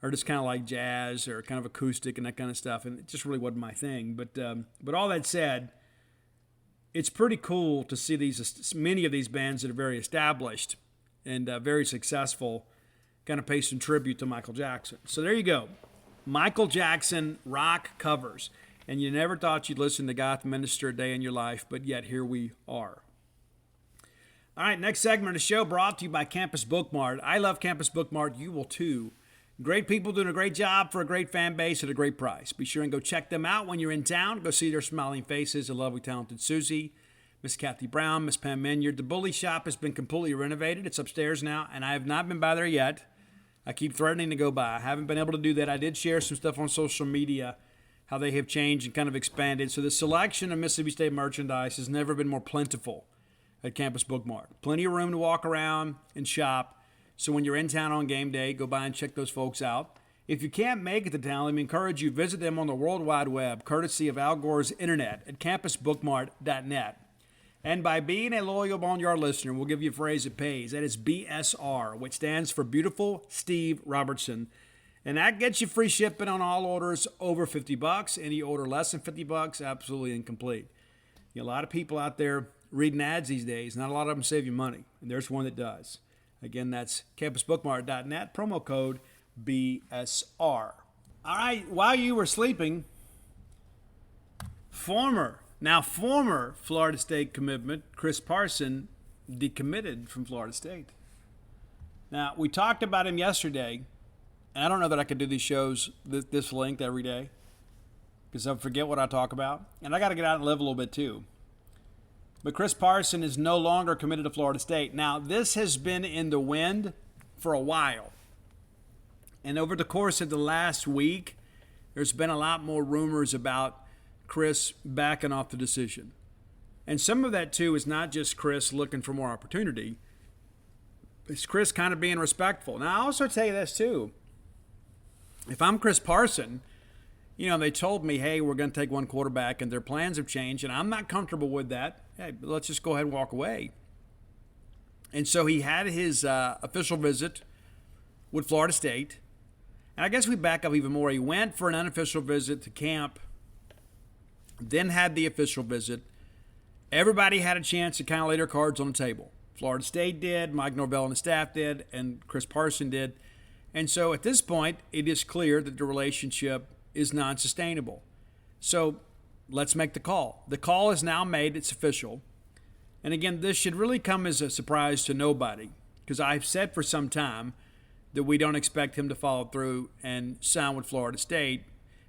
are just kind of like jazz or kind of acoustic and that kind of stuff, and it just really wasn't my thing. But all that said, it's pretty cool to see many of these bands that are very established and very successful kind of pay some tribute to Michael Jackson. So there you go. Michael Jackson rock covers. And you never thought you'd listen to Goth Minister a day in your life, but yet here we are. All right, next segment of the show brought to you by Campus Bookmart. I love Campus Bookmart. You will too. Great people doing a great job for a great fan base at a great price. Be sure and go check them out when you're in town. Go see their smiling faces, the lovely, talented Susie, Miss Kathy Brown, Miss Pam Minyard. The Bully Shop has been completely renovated. It's upstairs now, and I have not been by there yet. I keep threatening to go by. I haven't been able to do that. I did share some stuff on social media, how they have changed and kind of expanded. So the selection of Mississippi State merchandise has never been more plentiful at Campus Bookmart. Plenty of room to walk around and shop. So when you're in town on game day, go by and check those folks out. If you can't make it to town, let me encourage you, visit them on the World Wide Web, courtesy of Al Gore's Internet at campusbookmart.net. And by being a loyal Boneyard listener, we'll give you a phrase that pays. That is BSR, which stands for Beautiful Steve Robertson. And that gets you free shipping on all orders over $50. Any order less than $50, absolutely incomplete. A lot of people out there reading ads these days. Not a lot of them save you money. And there's one that does. Again, that's campusbookmart.net, promo code BSR. All right, while you were sleeping, former Florida State commitment, Chris Parson, decommitted from Florida State. Now, we talked about him yesterday, and I don't know that I could do these shows this length every day because I forget what I talk about, and I got to get out and live a little bit too. But Chris Parson is no longer committed to Florida State. Now, this has been in the wind for a while. And over the course of the last week, there's been a lot more rumors about Chris backing off the decision. And some of that, too, is not just Chris looking for more opportunity. It's Chris kind of being respectful. Now, I'll also tell you this, too. If I'm Chris Parson, they told me, hey, we're going to take one quarterback, and their plans have changed, and I'm not comfortable with that. Hey, let's just go ahead and walk away. And so he had his official visit with Florida State. And I guess we back up even more. He went for an unofficial visit to camp, then had the official visit. Everybody had a chance to kind of lay their cards on the table. Florida State did, Mike Norvell and the staff did, and Chris Parson did. And so at this point, it is clear that the relationship is non-sustainable. So let's make the call. The call is now made. It's official. And again, this should really come as a surprise to nobody, because I've said for some time that we don't expect him to follow through and sign with Florida State,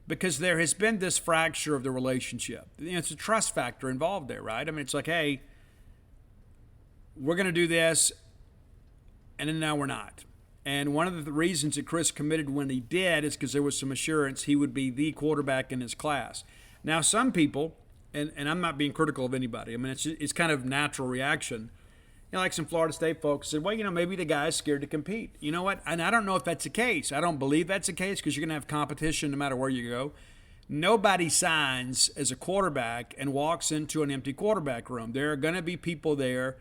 because there has been this fracture of the relationship. It's a trust factor involved there, right? I mean, it's like, hey, we're going to do this, and then now we're not. And one of the reasons that Chris committed when he did is because there was some assurance he would be the quarterback in his class. Now, some people, and I'm not being critical of anybody, I mean, it's kind of natural reaction. Like some Florida State folks said, well, maybe the guy's scared to compete. You know what? And I don't know if that's the case. I don't believe that's the case, because you're going to have competition no matter where you go. Nobody signs as a quarterback and walks into an empty quarterback room. There are going to be people there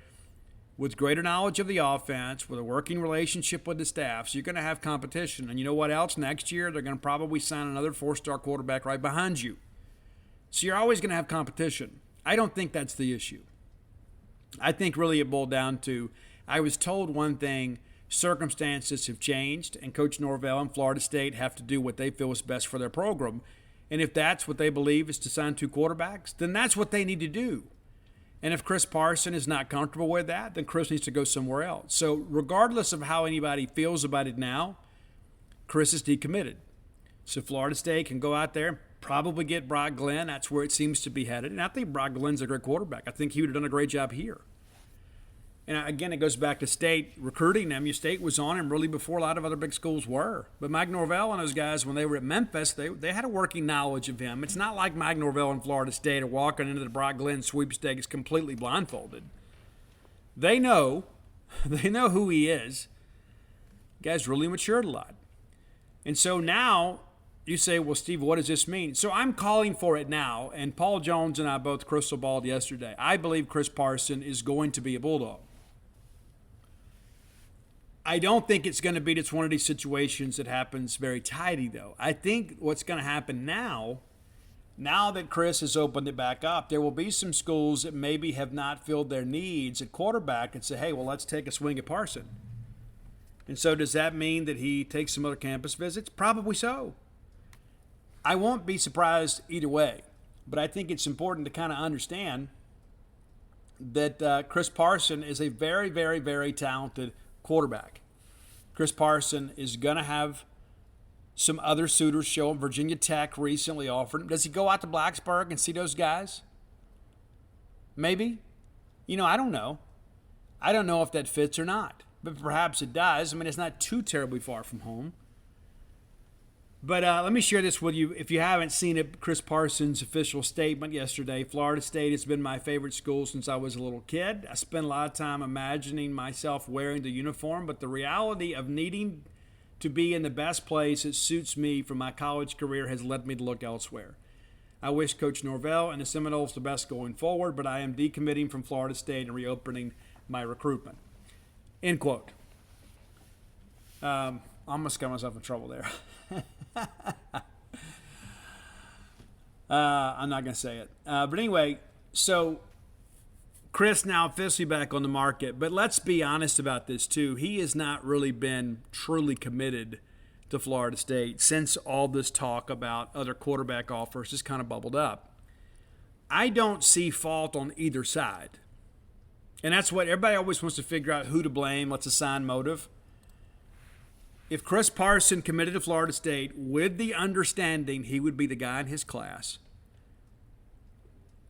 with greater knowledge of the offense, with a working relationship with the staff. So you're going to have competition. And you know what else? Next year, they're going to probably sign another 4-star quarterback right behind you. So you're always going to have competition. I don't think that's the issue. I think really it boiled down to, I was told one thing, circumstances have changed, and Coach Norvell and Florida State have to do what they feel is best for their program. And if that's what they believe is to sign 2 quarterbacks, then that's what they need to do. And if Chris Parson is not comfortable with that, then Chris needs to go somewhere else. So regardless of how anybody feels about it now, Chris is decommitted. So Florida State can go out there, probably get Brock Glenn. That's where it seems to be headed. And I think Brock Glenn's a great quarterback. I think he would have done a great job here. And again, it goes back to State recruiting them. State was on him really before a lot of other big schools were. But Mike Norvell and those guys, when they were at Memphis, they had a working knowledge of him. It's not like Mike Norvell and Florida State are walking into the Brock Glenn sweepstakes completely blindfolded. They know who he is. The guy's really matured a lot. And so now you say, well, Steve, what does this mean? So I'm calling for it now, and Paul Jones and I both crystal balled yesterday. I believe Chris Parson is going to be a Bulldog. I don't think it's going to be just one of these situations that happens very tidy, though. I think what's going to happen now that Chris has opened it back up, there will be some schools that maybe have not filled their needs at quarterback and say, hey, well, let's take a swing at Parson. And so does that mean that he takes some other campus visits? Probably so. I won't be surprised either way, but I think it's important to kind of understand that Chris Parson is a very, very, very talented quarterback. Chris Parson is going to have some other suitors show him. Virginia Tech recently offered him. Does he go out to Blacksburg and see those guys? Maybe. I don't know. I don't know if that fits or not, but perhaps it does. I mean, it's not too terribly far from home. But let me share this with you. If you haven't seen it, Chris Parsons' official statement yesterday. Florida State has been my favorite school since I was a little kid. I spent a lot of time imagining myself wearing the uniform, but the reality of needing to be in the best place that suits me for my college career has led me to look elsewhere. I wish Coach Norvell and the Seminoles the best going forward, but I am decommitting from Florida State and reopening my recruitment. End quote. I almost got myself in trouble there. I'm not going to say it. But anyway, so Chris now officially back on the market. But let's be honest about this, too. He has not really been truly committed to Florida State since all this talk about other quarterback offers just kind of bubbled up. I don't see fault on either side. And that's what everybody always wants to figure out, who to blame, let's assign motive. If Chris Parson committed to Florida State with the understanding he would be the guy in his class,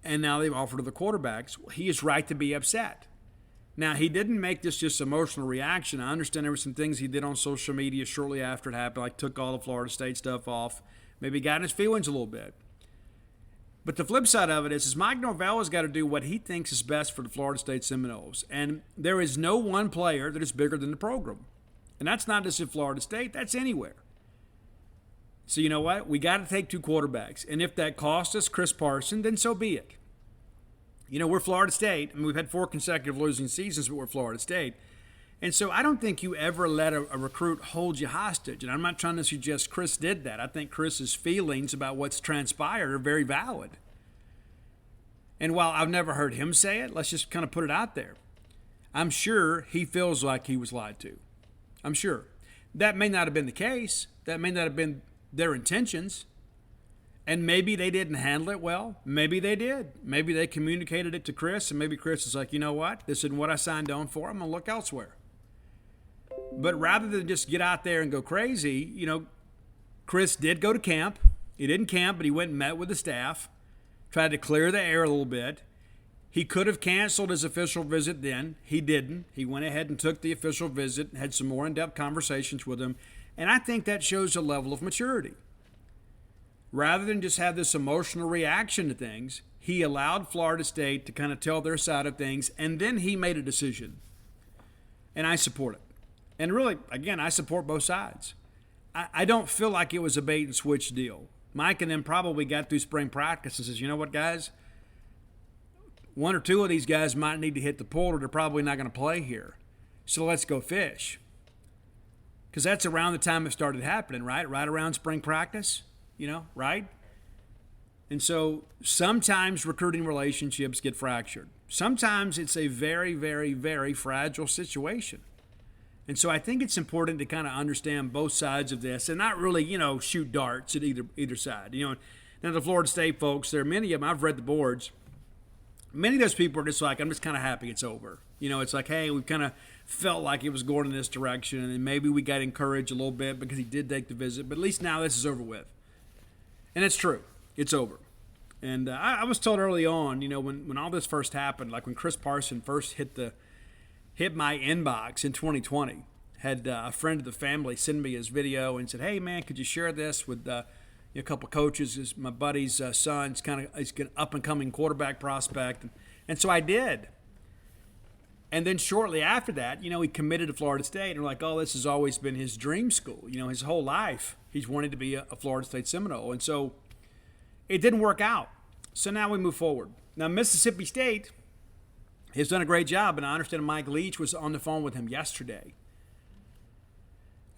and now they've offered other quarterbacks, he is right to be upset. Now, he didn't make this just emotional reaction. I understand there were some things he did on social media shortly after it happened, like took all the Florida State stuff off, maybe got in his feelings a little bit. But the flip side of it is Mike Norvella's got to do what he thinks is best for the Florida State Seminoles. And there is no one player that is bigger than the program. And that's not just at Florida State, that's anywhere. So you know what? We got to take 2 quarterbacks. And if that costs us Chris Parson, then so be it. You know, we're Florida State, and we've had 4 consecutive losing seasons, but we're Florida State. And so I don't think you ever let a recruit hold you hostage. And I'm not trying to suggest Chris did that. I think Chris's feelings about what's transpired are very valid. And while I've never heard him say it, let's just kind of put it out there. I'm sure he feels like he was lied to. I'm sure. That may not have been the case. That may not have been their intentions. And maybe they didn't handle it well. Maybe they did. Maybe they communicated it to Chris, and maybe Chris is like, you know what? This isn't what I signed on for. I'm going to look elsewhere. But rather than just get out there and go crazy, you know, Chris did go to camp. He didn't camp, but he went and met with the staff, tried to clear the air a little bit. He could have canceled his official visit then. He didn't. He went ahead and took the official visit, had some more in-depth conversations with him. And I think that shows a level of maturity. Rather than just have this emotional reaction to things, he allowed Florida State to kind of tell their side of things, and then he made a decision. And I support it. And really, again, I support both sides. I don't feel like it was a bait and switch deal. Mike and them probably got through spring practice and says, you know what, guys? 1 or 2 of these guys might need to hit the portal. They're probably not going to play here. So let's go fish. Because that's around the time it started happening, right? Right around spring practice, you know, right? And so sometimes recruiting relationships get fractured. Sometimes it's a very, very, very fragile situation. And so I think it's important to kind of understand both sides of this and not really, you know, shoot darts at either side. You know, now the Florida State folks, there are many of them, I've read the boards. Many of those people are just like, I'm just kind of happy it's over. You know, it's like, hey, we kind of felt like it was going in this direction, and maybe we got encouraged a little bit because he did take the visit, but at least now this is over with. And it's true. It's over. And I was told early on, you know, when all this first happened, like when Chris Parson first hit my inbox in 2020, had a friend of the family send me his video and said, hey, man, could you share this with a couple coaches? My buddy's son's he's an up-and-coming quarterback prospect. And so I did. And then shortly after that, you know, he committed to Florida State. And we're like, oh, this has always been his dream school. You know, his whole life, he's wanted to be a Florida State Seminole. And so it didn't work out. So now we move forward. Now, Mississippi State has done a great job, and I understand Mike Leach was on the phone with him yesterday.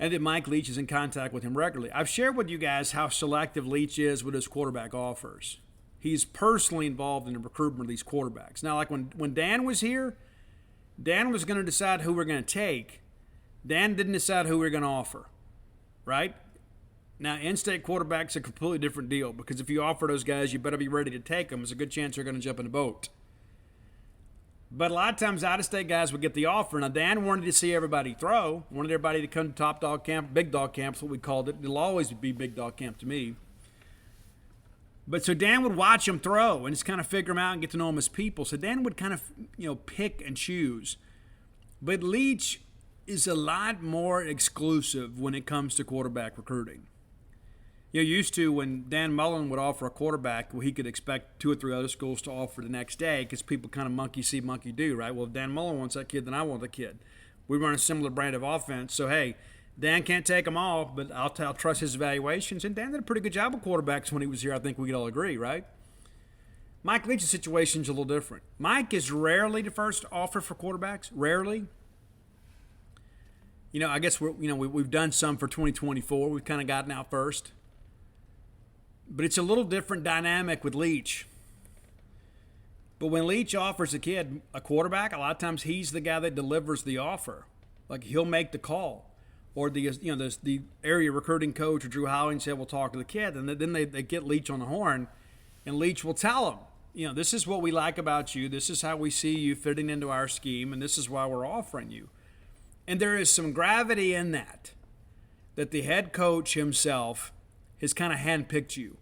And that Mike Leach is in contact with him regularly. I've shared with you guys how selective Leach is with his quarterback offers. He's personally involved in the recruitment of these quarterbacks. Now, like when Dan was here, Dan was going to decide who we're going to take. Dan didn't decide who we're going to offer, right? Now, in-state quarterback's a completely different deal because if you offer those guys, you better be ready to take them. There's a good chance they're going to jump in a boat. But a lot of times out-of-state guys would get the offer. Now, Dan wanted to see everybody throw, wanted everybody to come to Top Dog Camp, Big Dog Camp is what we called it. It'll always be Big Dog Camp to me. But so Dan would watch him throw and just kind of figure him out and get to know him as people. So Dan would kind of, you know, pick and choose. But Leach is a lot more exclusive when it comes to quarterback recruiting. You know, used to when Dan Mullen would offer a quarterback, well, he could expect 2 or 3 other schools to offer the next day because people kind of monkey see, monkey do, right? Well, if Dan Mullen wants that kid, then I want the kid. We run a similar brand of offense. So, hey, Dan can't take them all, but I'll trust his evaluations. And Dan did a pretty good job with quarterbacks when he was here. I think we could all agree, right? Mike Leach's situation is a little different. Mike is rarely the first offer for quarterbacks. Rarely. You know, I guess we've done some for 2024. We've kind of gotten out first. But it's a little different dynamic with Leach. But when Leach offers a kid a quarterback, a lot of times he's the guy that delivers the offer. Like he'll make the call. Or the area recruiting coach or Drew Howling said, we'll talk to the kid. And then they get Leach on the horn. And Leach will tell him, you know, this is what we like about you. This is how we see you fitting into our scheme. And this is why we're offering you. And there is some gravity in that the head coach himself has kind of handpicked you.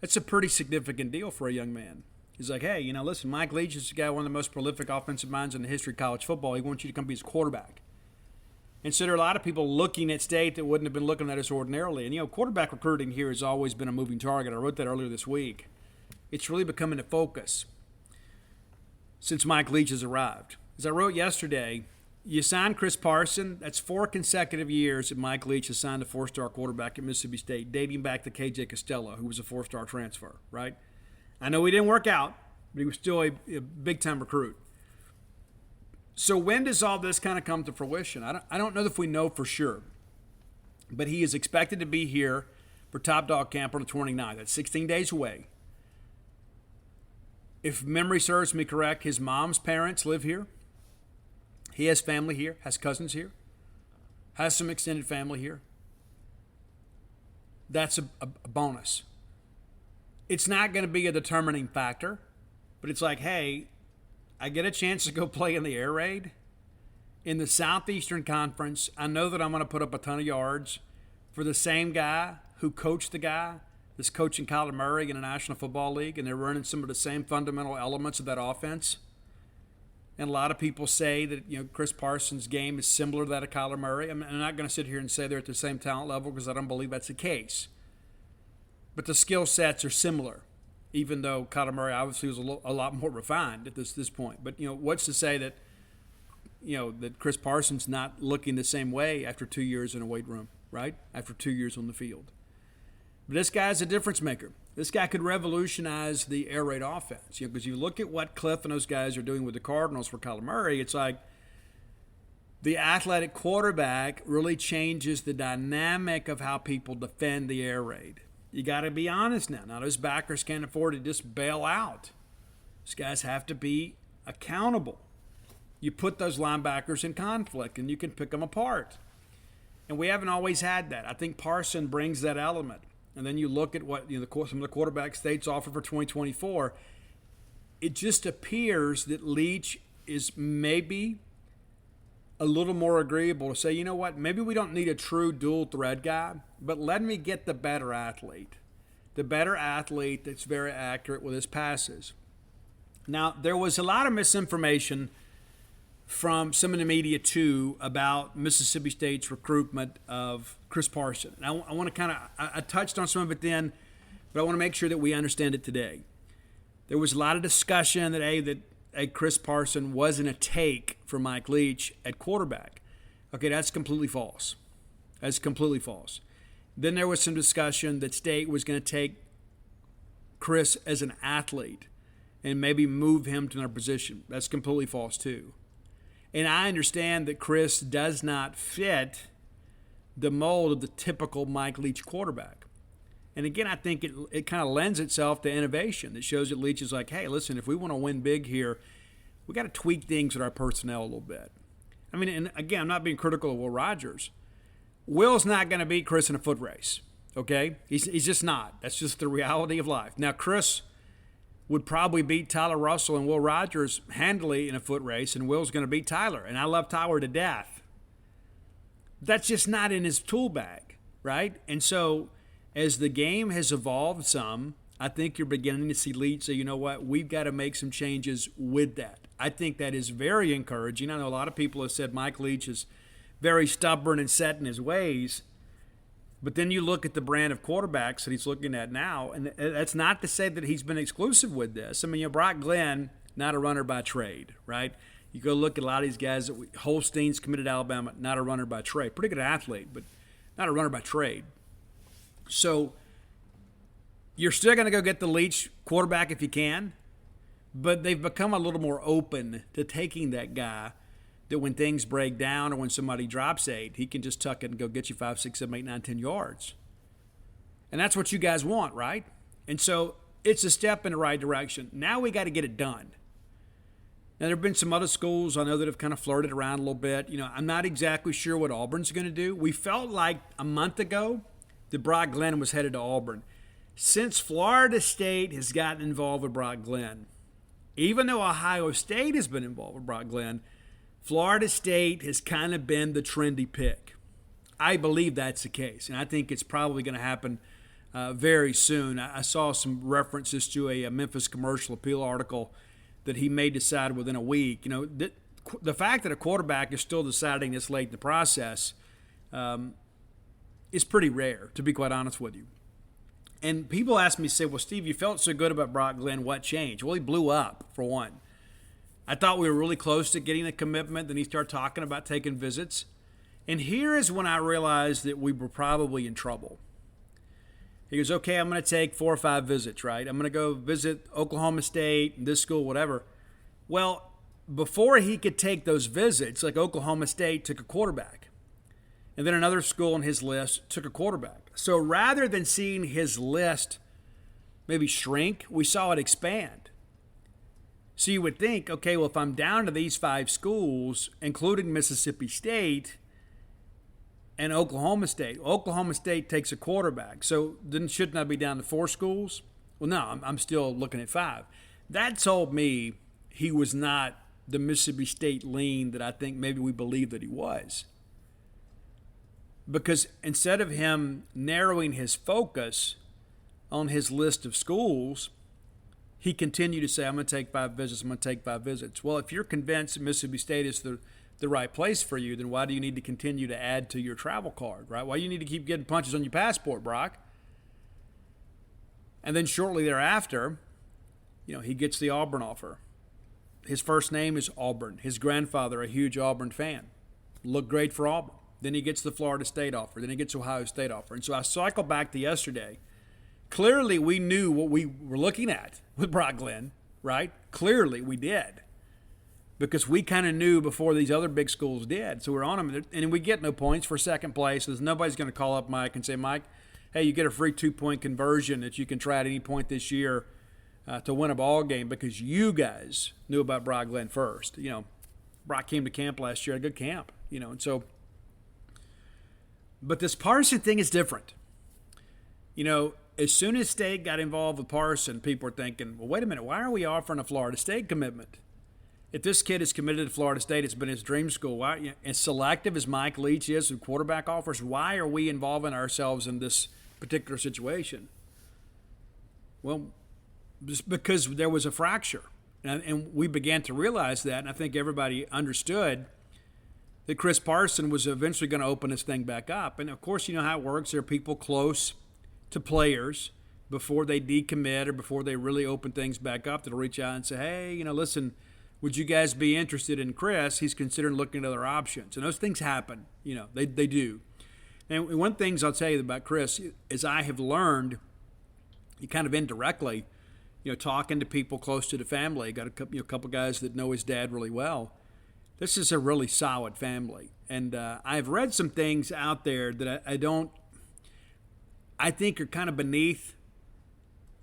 That's a pretty significant deal for a young man. He's like, hey, listen, Mike Leach is the guy, one of the most prolific offensive minds in the history of college football. He wants you to come be his quarterback. And so there are a lot of people looking at State that wouldn't have been looking at us ordinarily. And, quarterback recruiting here has always been a moving target. I wrote that earlier this week. It's really becoming a focus since Mike Leach has arrived. As I wrote yesterday, you signed Chris Parson. That's 4 consecutive years that Mike Leach has signed a 4-star quarterback at Mississippi State, dating back to KJ Costello, who was a 4-star transfer, right? I know he didn't work out, but he was still a big-time recruit. So when does all this kind of come to fruition? I don't know if we know for sure, but he is expected to be here for Top Dog Camp on the 29th. That's 16 days away. If memory serves me correct, his mom's parents live here. He has family here, has cousins here, has some extended family here. That's a bonus. It's not going to be a determining factor, but it's like, hey, I get a chance to go play in the air raid in the Southeastern Conference. I know that I'm going to put up a ton of yards for the same guy who coached the guy that's coaching Kyler Murray in the National Football League, and they're running some of the same fundamental elements of that offense. And a lot of people say that Chris Parsons' game is similar to that of Kyler Murray. I'm not going to sit here and say they're at the same talent level because I don't believe that's the case. But the skill sets are similar, even though Kyler Murray obviously was a lot more refined at this point. But what's to say that that Chris Parsons not looking the same way after 2 years in a weight room, right? After 2 years on the field. But this guy's a difference maker. This guy could revolutionize the air raid offense. Because you look at what Cliff and those guys are doing with the Cardinals for Kyler Murray, it's like the athletic quarterback really changes the dynamic of how people defend the air raid. You got to be honest now. Now, those backers can't afford to just bail out. These guys have to be accountable. You put those linebackers in conflict, and you can pick them apart. And we haven't always had that. I think Parson brings that element. And then you look at what some of the quarterback State's offer for 2024. It just appears that Leach is maybe a little more agreeable to say, you know what, maybe we don't need a true dual threat guy, but let me get the better athlete that's very accurate with his passes. Now, there was a lot of misinformation from some of the media, too, about Mississippi State's recruitment of Chris Parson. And I want to I touched on some of it then, but I want to make sure that we understand it today. There was a lot of discussion that Chris Parson wasn't a take for Mike Leach at quarterback. Okay, that's completely false. That's completely false. Then there was some discussion that State was going to take Chris as an athlete and maybe move him to another position. That's completely false, too. And I understand that Chris does not fit the mold of the typical Mike Leach quarterback. And again, I think it kind of lends itself to innovation. It shows that Leach is like, hey, listen, if we want to win big here, we got to tweak things with our personnel a little bit. I mean, and again, I'm not being critical of Will Rogers. Will's not going to beat Chris in a foot race, okay? He's just not. That's just the reality of life. Now, Chris would probably beat Tyler Russell and Will Rogers handily in a foot race, and Will's going to beat Tyler. And I love Tyler to death. That's just not in his tool bag, right? And so as the game has evolved some, I think you're beginning to see Leach say, you know what, we've got to make some changes with that. I think that is very encouraging. I know a lot of people have said Mike Leach is very stubborn and set in his ways. But then you look at the brand of quarterbacks that he's looking at now, and that's not to say that he's been exclusive with this. I mean, Brock Glenn, not a runner by trade, right? You go look at a lot of these guys. Holstein's committed to Alabama, not a runner by trade. Pretty good athlete, but not a runner by trade. So you're still going to go get the Leach quarterback if you can, but they've become a little more open to taking that guy that when things break down or when somebody drops 8, he can just tuck it and go get you 5, 6, 7, 8, 9, 10 yards. And that's what you guys want, right? And so it's a step in the right direction. Now we got to get it done. Now, there have been some other schools I know that have kind of flirted around a little bit. I'm not exactly sure what Auburn's going to do. We felt like a month ago that Brock Glenn was headed to Auburn. Since Florida State has gotten involved with Brock Glenn, even though Ohio State has been involved with Brock Glenn, Florida State has kind of been the trendy pick. I believe that's the case, and I think it's probably going to happen very soon. I saw some references to a Memphis Commercial Appeal article that he may decide within a week. The fact that a quarterback is still deciding this late in the process is pretty rare, to be quite honest with you. And people ask me, say, well, Steve, you felt so good about Brock Glenn. What changed? Well, he blew up, for one. I thought we were really close to getting a commitment. Then he started talking about taking visits. And here is when I realized that we were probably in trouble. He goes, okay, I'm going to take 4 or 5 visits, right? I'm going to go visit Oklahoma State, this school, whatever. Well, before he could take those visits, like Oklahoma State took a quarterback. And then another school on his list took a quarterback. So rather than seeing his list maybe shrink, we saw it expand. So you would think, okay, well, if I'm down to these 5 schools, including Mississippi State and Oklahoma State takes a quarterback. So then shouldn't I be down to 4 schools? Well, no, I'm still looking at 5. That told me he was not the Mississippi State lean that I think maybe we believed that he was. Because instead of him narrowing his focus on his list of schools, he continued to say, I'm going to take 5 visits, I'm going to take 5 visits. Well, if you're convinced that Mississippi State is the right place for you, then why do you need to continue to add to your travel card, right? Why do you need to keep getting punches on your passport, Brock? And then shortly thereafter, he gets the Auburn offer. His first name is Auburn. His grandfather, a huge Auburn fan. Looked great for Auburn. Then he gets the Florida State offer. Then he gets Ohio State offer. And so I cycle back to yesterday. Clearly, we knew what we were looking at with Brock Glenn, right? Clearly, we did. Because we kind of knew before these other big schools did. So we're on them. And we get no points for second place. There's nobody's going to call up Mike and say, Mike, hey, you get a free 2-point conversion that you can try at any point this year to win a ball game because you guys knew about Brock Glenn first. Brock came to camp last year, a good camp, and so. But this Parson thing is different. As soon as State got involved with Parson, people were thinking, well, wait a minute, why are we offering a Florida State commitment? If this kid is committed to Florida State, it's been his dream school. Why, as selective as Mike Leach is with quarterback offers, why are we involving ourselves in this particular situation? Well, just because there was a fracture. And we began to realize that, and I think everybody understood that Chris Parson was eventually going to open this thing back up. And, of course, you know how it works. There are people close to players before they decommit or before they really open things back up that'll reach out and say, hey, listen, would you guys be interested in Chris? He's considering looking at other options. And those things happen. They do. And one of the things I'll tell you about Chris is I have learned, kind of indirectly, talking to people close to the family. Got a couple guys that know his dad really well. This is a really solid family. And I've read some things out there that I think are kind of beneath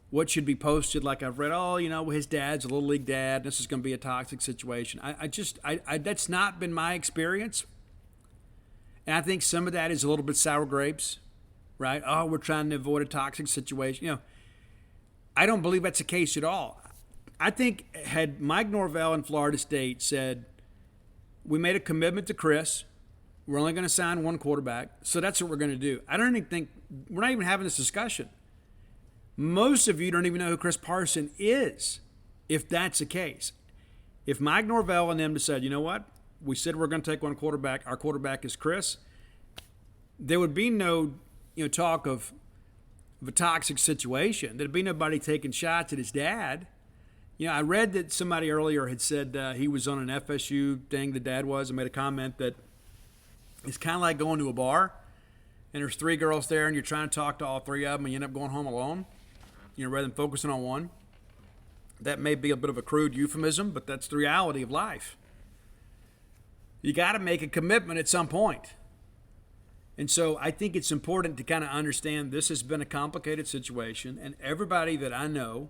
what should be posted. Like I've read, his dad's a little league dad. This is going to be a toxic situation. I that's not been my experience. And I think some of that is a little bit sour grapes, right? Oh, we're trying to avoid a toxic situation. I don't believe that's the case at all. I think had Mike Norvell in Florida State said, we made a commitment to Chris, we're only going to sign 1 quarterback, so that's what we're going to do. I don't even think, we're not even having this discussion. Most of you don't even know who Chris Parson is, if that's the case. If Mike Norvell and them said, you know what, we said we're going to take 1 quarterback, our quarterback is Chris, there would be no talk of a toxic situation. There'd be nobody taking shots at his dad. I read that somebody earlier had said he was on an FSU thing, the dad was, and made a comment that it's kind of like going to a bar, and there's 3 girls there, and you're trying to talk to all 3 of them, and you end up going home alone, rather than focusing on one. That may be a bit of a crude euphemism, but that's the reality of life. You got to make a commitment at some point. And so I think it's important to kind of understand this has been a complicated situation, and everybody that I know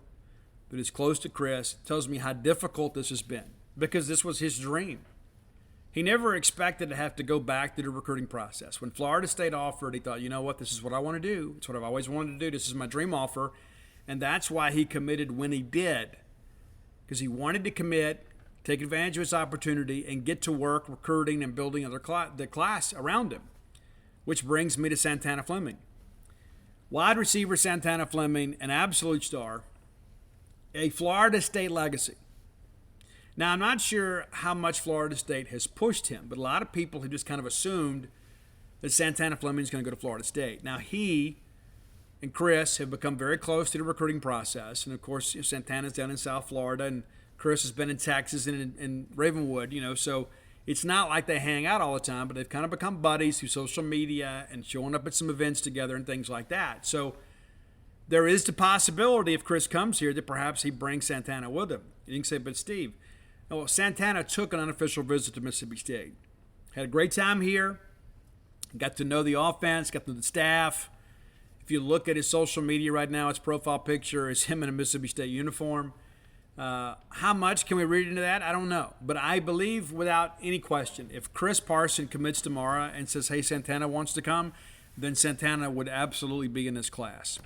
that is close to Chris tells me how difficult this has been because this was his dream. He never expected to have to go back to the recruiting process. When Florida State offered, he thought, you know what, this is what I want to do. It's what I've always wanted to do. This is my dream offer. And that's why he committed when he did, because he wanted to commit, take advantage of his opportunity, and get to work recruiting and building the class around him. Which brings me to Santana Fleming. Wide receiver Santana Fleming, an absolute star, a Florida State legacy. Now, I'm not sure how much Florida State has pushed him, but a lot of people have just kind of assumed that Santana Fleming is going to go to Florida State. Now, he and Chris have become very close to the recruiting process. And, of course, Santana's down in South Florida, and Chris has been in Texas and in Ravenwood, so it's not like they hang out all the time, but they've kind of become buddies through social media and showing up at some events together and things like that. So there is the possibility if Chris comes here that perhaps he brings Santana with him. You can say, but Steve, well, Santana took an unofficial visit to Mississippi State. Had a great time here. Got to know the offense, got to know the staff. If you look at his social media right now, his profile picture is him in a Mississippi State uniform. How much can we read into that? I don't know. But I believe without any question, if Chris Parson commits tomorrow and says, hey, Santana wants to come, then Santana would absolutely be in this class.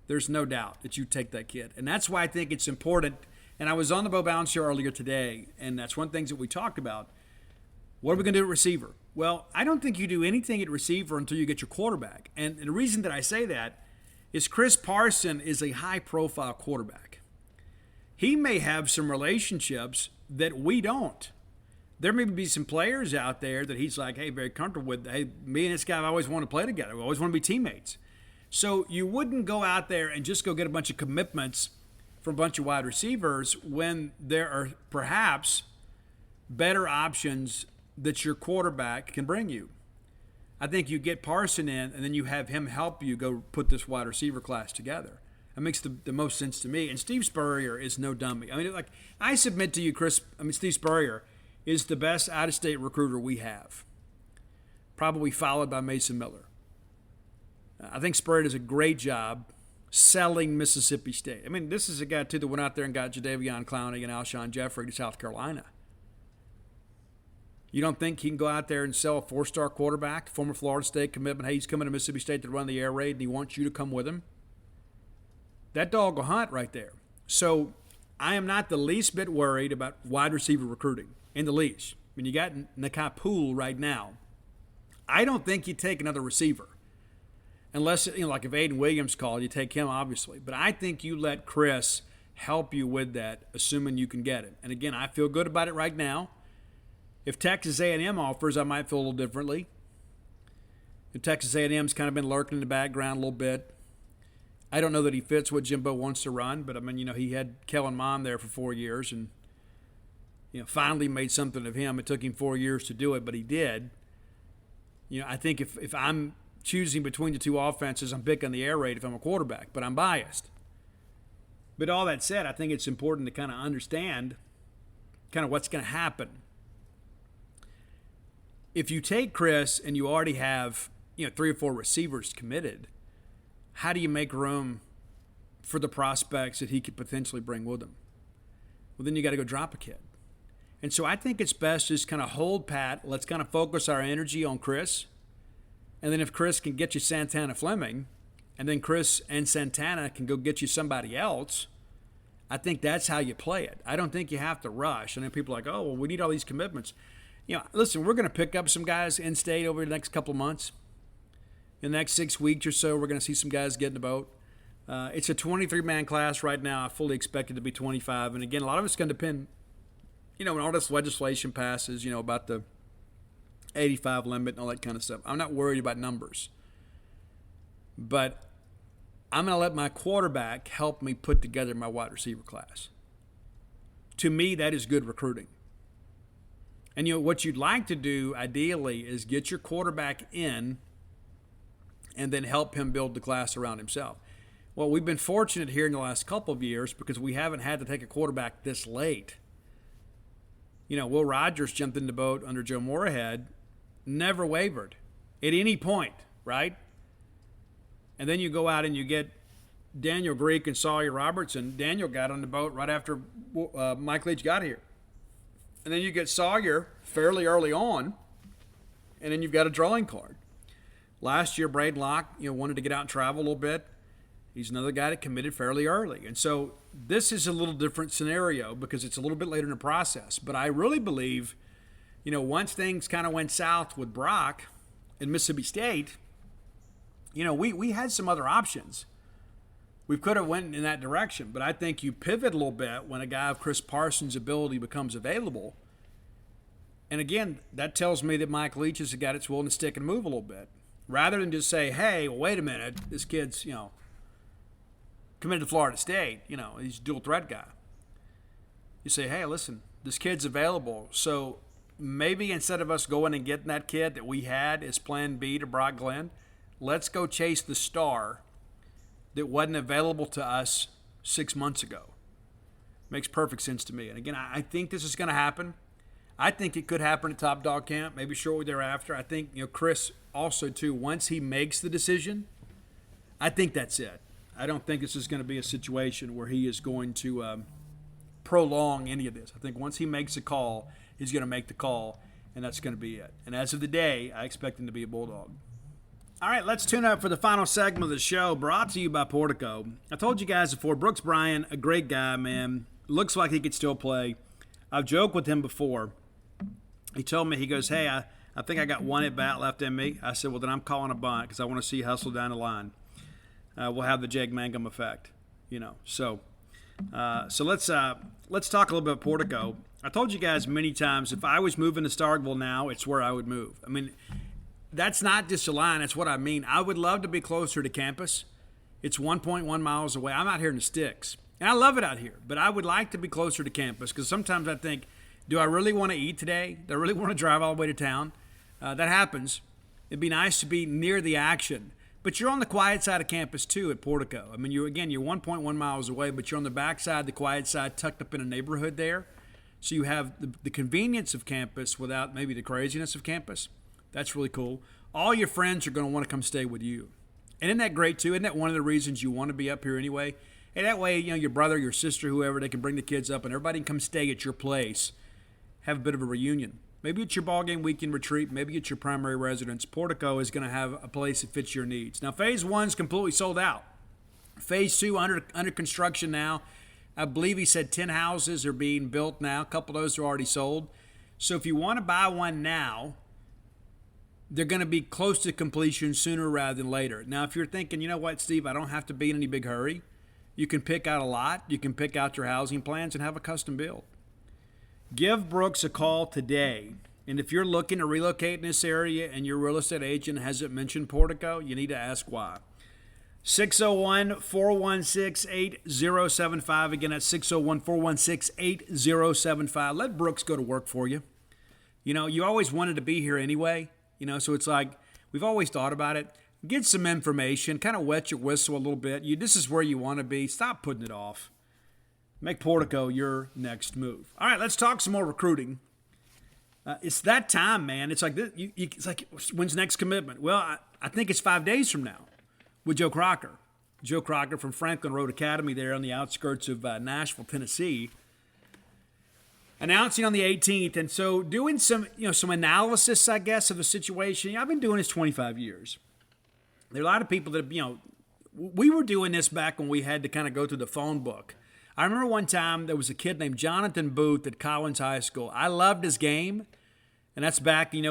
There's no doubt that you take that kid. And that's why I think it's important. And I was on the Bo Bounce show earlier today, and that's one of the things that we talked about. What are we going to do at receiver? Well, I don't think you do anything at receiver until you get your quarterback. And the reason that I say that is Chris Parson is a high-profile quarterback. He may have some relationships that we don't. There may be some players out there that he's like, hey, very comfortable with. Hey, me and this guy have always wanted to play together. We always want to be teammates. So you wouldn't go out there and just go get a bunch of commitments from a bunch of wide receivers when there are perhaps better options that your quarterback can bring you. I think you get Parson in, and then you have him help you go put this wide receiver class together. That makes the most sense to me. And Steve Spurrier is no dummy. I mean, I submit to you, Steve Spurrier is the best out-of-state recruiter we have, probably followed by Mason Miller. I think Spurrier does a great job selling Mississippi State. I mean, this is a guy, too, that went out there and got Jadeveon Clowney and Alshon Jeffrey to South Carolina. You don't think he can go out there and sell a four-star quarterback, former Florida State commitment, hey, he's coming to Mississippi State to run the air raid, and he wants you to come with him? That dog will hunt right there. So I am not the least bit worried about wide receiver recruiting, in the least. I mean, you got Nakai Poole right now. I don't think you take another receiver. Unless, like if Aiden Williams called, you take him, obviously. But I think you let Chris help you with that, assuming you can get it. And again, I feel good about it right now. If Texas A&M offers, I might feel a little differently. If Texas A&M's kind of been lurking in the background a little bit. I don't know that he fits what Jimbo wants to run, but I mean, he had Kellen Mond there for 4 years and, finally made something of him. It took him 4 years to do it, but he did. I think if I'm choosing between the two offenses, I'm picking the air raid if I'm a quarterback, but I'm biased. But all that said, I think it's important to kind of understand kind of what's going to happen. If you take Chris and you already have, 3 or 4 receivers committed, how do you make room for the prospects that he could potentially bring with him? Well, then you got to go drop a kid. And so I think it's best just kind of hold pat. Let's kind of focus our energy on Chris. And then if Chris can get you Santana Fleming, and then Chris and Santana can go get you somebody else, I think that's how you play it. I don't think you have to rush. And then people are like, oh, well, we need all these commitments. Listen, we're going to pick up some guys in state over the next couple of months. In the next 6 weeks or so, we're going to see some guys get in the boat. It's a 23-man class right now. I fully expect it to be 25. And, again, a lot of it's going to depend, when all this legislation passes, about the 85 limit and all that kind of stuff. I'm not worried about numbers. But I'm going to let my quarterback help me put together my wide receiver class. To me, that is good recruiting. And, what you'd like to do, ideally, is get your quarterback in and then help him build the class around himself. Well, we've been fortunate here in the last couple of years because we haven't had to take a quarterback this late. Will Rogers jumped in the boat under Joe Moorhead, never wavered at any point, right? And then you go out and you get Daniel Greek and Sawyer Robertson. Daniel got on the boat right after Mike Leach got here. And then you get Sawyer fairly early on, and then you've got a drawing card. Last year, Braden Locke, wanted to get out and travel a little bit. He's another guy that committed fairly early. And so this is a little different scenario because it's a little bit later in the process. But I really believe, once things kind of went south with Brock in Mississippi State, we had some other options. We could have went in that direction, but I think you pivot a little bit when a guy of Chris Parsons' ability becomes available. And again, that tells me that Mike Leach is a guy that's willing to stick and move a little bit. Rather than just say, hey, well, wait a minute, this kid's, committed to Florida State. He's a dual threat guy. You say, hey, listen, this kid's available. So maybe instead of us going and getting that kid that we had as plan B to Brock Glenn, let's go chase the star that wasn't available to us 6 months ago. Makes perfect sense to me. And again, I think this is going to happen. I think it could happen at Top Dog Camp, maybe shortly thereafter. I think, Chris also, too, once he makes the decision, I think that's it. I don't think this is going to be a situation where he is going to prolong any of this. I think once he makes a call, he's going to make the call, and that's going to be it. And as of the day, I expect him to be a Bulldog. All right, let's tune up for the final segment of the show, brought to you by Portico. I told you guys before, Brooks Bryan, a great guy, man. Looks like he could still play. I've joked with him before. He told me, he goes, hey, I think I got one at bat left in me. I said, well, then I'm calling a bunt because I want to see hustle down the line. We'll have the Jake Mangum effect, So let's talk a little bit about Portico. I told you guys many times, if I was moving to Starkville now, it's where I would move. I mean, that's not just a line. That's what I mean. I would love to be closer to campus. It's 1.1 miles away. I'm out here in the sticks, and I love it out here. But I would like to be closer to campus because sometimes I think, do I really want to eat today? Do I really want to drive all the way to town? That happens. It'd be nice to be near the action. But you're on the quiet side of campus, too, at Portico. I mean, you're 1.1 miles away, but you're on the back side, the quiet side, tucked up in a neighborhood there. So you have the convenience of campus without maybe the craziness of campus. That's really cool. All your friends are going to want to come stay with you. And isn't that great, too? Isn't that one of the reasons you want to be up here anyway? And that way, your brother, your sister, whoever, they can bring the kids up and everybody can come stay at your place, have a bit of a reunion. Maybe it's your ballgame weekend retreat. Maybe it's your primary residence. Portico is going to have a place that fits your needs. Now, Phase 1 is completely sold out. Phase 2 under construction now. I believe he said 10 houses are being built now. A couple of those are already sold. So if you want to buy one now, they're going to be close to completion sooner rather than later. Now, if you're thinking, you know what, Steve, I don't have to be in any big hurry. You can pick out a lot. You can pick out your housing plans and have a custom build. Give Brooks a call today. And if you're looking to relocate in this area and your real estate agent hasn't mentioned Portico, you need to ask why. 601-416-8075. Again, that's 601-416-8075. Let Brooks go to work for you. You always wanted to be here anyway. So it's like we've always thought about it. Get some information, kind of wet your whistle a little bit. This is where you want to be. Stop putting it off. Make Portico your next move. All right, let's talk some more recruiting. It's that time, man. It's like this, it's like, when's the next commitment? Well, I think it's 5 days from now with Joe Crocker. Joe Crocker from Franklin Road Academy there on the outskirts of Nashville, Tennessee. Announcing on the 18th, and so doing some analysis, I guess, of the situation. I've been doing this 25 years. There are a lot of people that, we were doing this back when we had to kind of go through the phone book. I remember one time there was a kid named Jonathan Booth at Collins High School. I loved his game, and that's back, in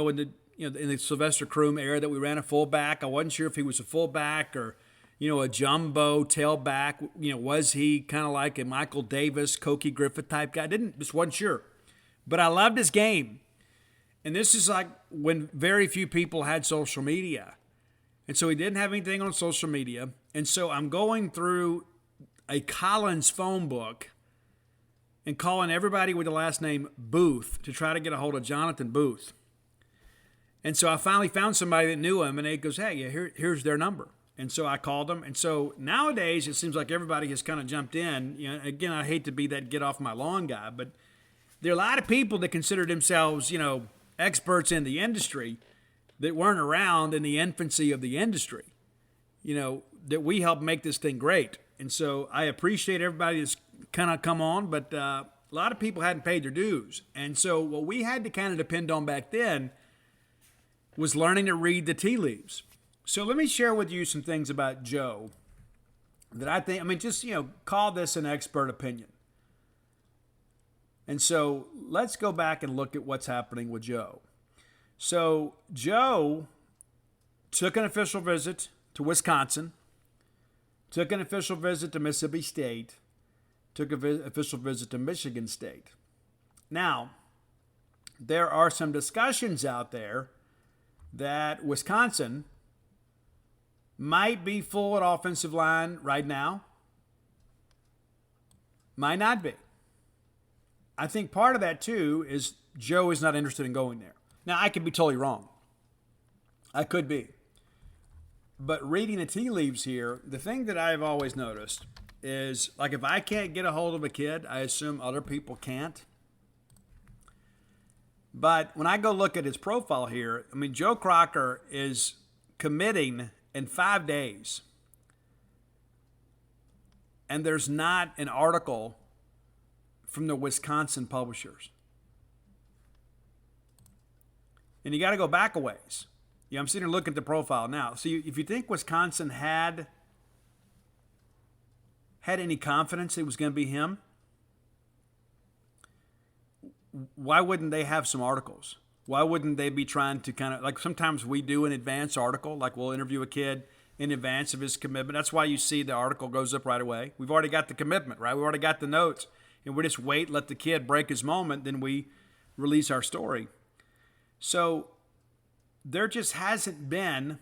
the Sylvester Croom era that we ran a fullback. I wasn't sure if he was a fullback or, a jumbo tailback. Was he kind of like a Michael Davis, Cokie Griffith type guy? Just wasn't sure. But I loved his game. And this is like when very few people had social media. And so he didn't have anything on social media. And so I'm going through a Collins phone book and calling everybody with the last name Booth to try to get a hold of Jonathan Booth. And so I finally found somebody that knew him, and he goes, hey, yeah, here's their number. And so I called them. And so nowadays it seems like everybody has kind of jumped in. Again, I hate to be that get off my lawn guy, but there are a lot of people that consider themselves, experts in the industry that weren't around in the infancy of the industry, that we helped make this thing great. And so I appreciate everybody that's kind of come on, but a lot of people hadn't paid their dues. And so what we had to kind of depend on back then was learning to read the tea leaves. So let me share with you some things about Joe that I think, call this an expert opinion. And so let's go back and look at what's happening with Joe. So Joe took an official visit to Wisconsin, took an official visit to Mississippi State, took an official visit to Michigan State. Now, there are some discussions out there that Wisconsin might be full at offensive line right now. Might not be. I think part of that, too, is Joe is not interested in going there. Now, I could be totally wrong. I could be. But reading the tea leaves here, the thing that I've always noticed is, like, if I can't get a hold of a kid, I assume other people can't. But when I go look at his profile here, I mean, Joe Crocker is committing in 5 days. And there's not an article from the Wisconsin publishers. And you got to go back a ways. Yeah, I'm sitting here looking at the profile now. So if you think Wisconsin had any confidence it was going to be him, why wouldn't they have some articles? Why wouldn't they be trying to kind of, like sometimes we do an advance article, like we'll interview a kid in advance of his commitment. That's why you see the article goes up right away. We've already got the commitment, right? We've already got the notes. And we just wait, let the kid break his moment, then we release our story. So there just hasn't been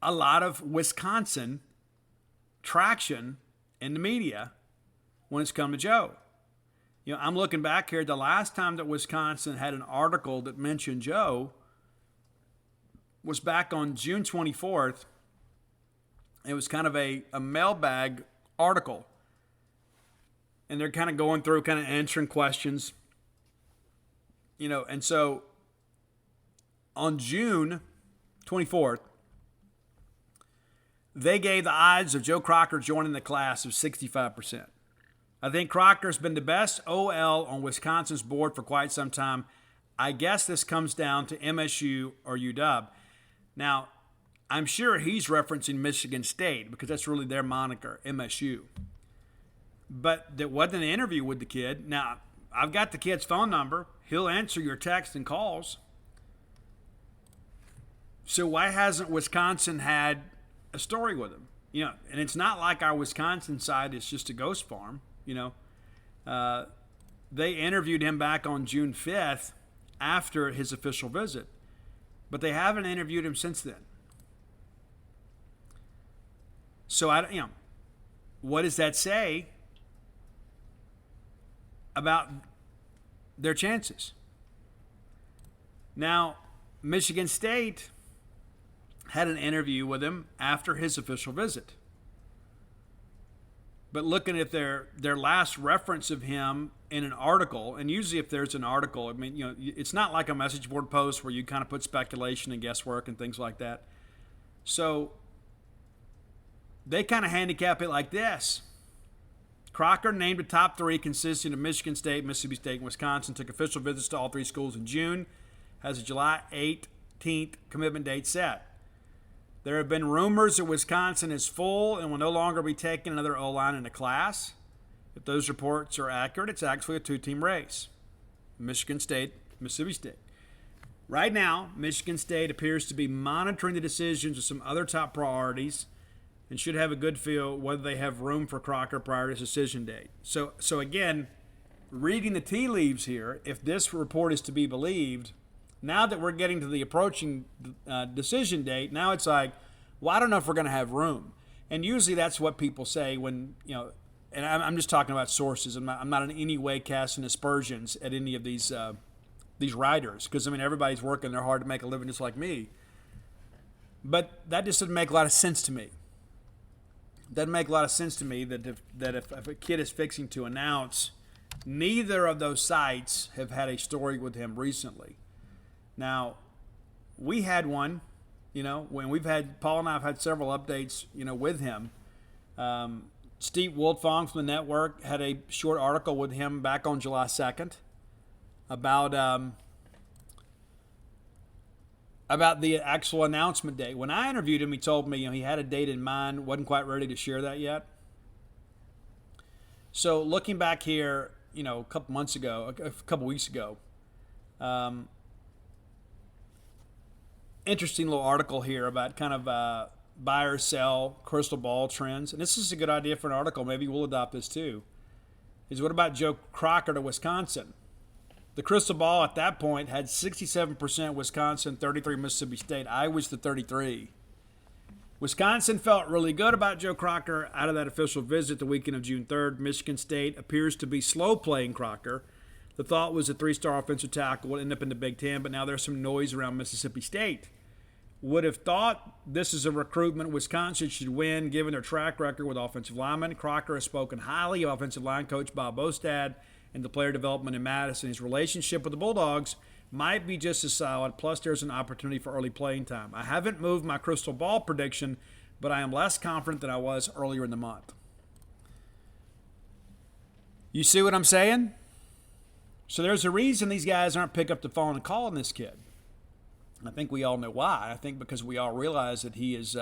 a lot of Wisconsin traction in the media when it's come to Joe. You know, I'm looking back here. The last time that Wisconsin had an article that mentioned Joe was back on June 24th. It was kind of a mailbag article. And they're kind of going through, kind of answering questions. You know, and so on June 24th, they gave the odds of Joe Crocker joining the class of 65%. I think Crocker's been the best OL on Wisconsin's board for quite some time. I guess this comes down to MSU or UW. Now, I'm sure he's referencing Michigan State because that's really their moniker, MSU. But there wasn't an interview with the kid. Now, I've got the kid's phone number. He'll answer your texts and calls. So why hasn't Wisconsin had a story with him? You know, and it's not like our Wisconsin side is just a ghost farm. You know, they interviewed him back on June 5th after his official visit, but they haven't interviewed him since then. So what does that say about their chances? Now, Michigan State had an interview with him after his official visit. But looking at their last reference of him in an article, and usually if there's an article, I mean, you know, it's not like a message board post where you kind of put speculation and guesswork and things like that. So they kind of handicap it like this. Crocker named the top three consisting of Michigan State, Mississippi State, and Wisconsin, took official visits to all three schools in June, has a July 18th commitment date set. There have been rumors that Wisconsin is full and will no longer be taking another O-line in the class. If those reports are accurate, it's actually a two-team race. Michigan State, Mississippi State. Right now, Michigan State appears to be monitoring the decisions of some other top priorities and should have a good feel whether they have room for Crocker prior to his decision date. So again, reading the tea leaves here, if this report is to be believed, now that we're getting to the approaching decision date, now it's like, well, I don't know if we're going to have room. And usually that's what people say when, you know, and I'm just talking about sources. I'm not in any way casting aspersions at any of these writers because, I mean, everybody's working their hard to make a living just like me. But that just doesn't make a lot of sense to me. It doesn't make a lot of sense to me that if a kid is fixing to announce, neither of those sites have had a story with him recently. Now, we had one, you know, when Paul and I have had several updates, you know, with him. Steve Wolfong from the network had a short article with him back on July 2nd about the actual announcement date. When I interviewed him, he told me, you know, he had a date in mind, wasn't quite ready to share that yet. So looking back here, you know, a couple weeks ago, interesting little article here about kind of buy or sell crystal ball trends. And this is a good idea for an article. Maybe we'll adopt this too. Is what about Joe Crocker to Wisconsin? The crystal ball at that point had 67% Wisconsin, 33 Mississippi State. I was the 33. Wisconsin felt really good about Joe Crocker out of that official visit the weekend of June 3rd. Michigan State appears to be slow playing Crocker. The thought was a 3-star offensive tackle will end up in the Big Ten, but now there's some noise around Mississippi State. Would have thought this is a recruitment Wisconsin should win given their track record with offensive linemen. Crocker has spoken highly of offensive line coach Bob Bostad and the player development in Madison. His relationship with the Bulldogs might be just as solid, plus there's an opportunity for early playing time. I haven't moved my crystal ball prediction, but I am less confident than I was earlier in the month. You see what I'm saying? So there's a reason these guys aren't picking up the phone and calling this kid. I think we all know why. I think because we all realize that he is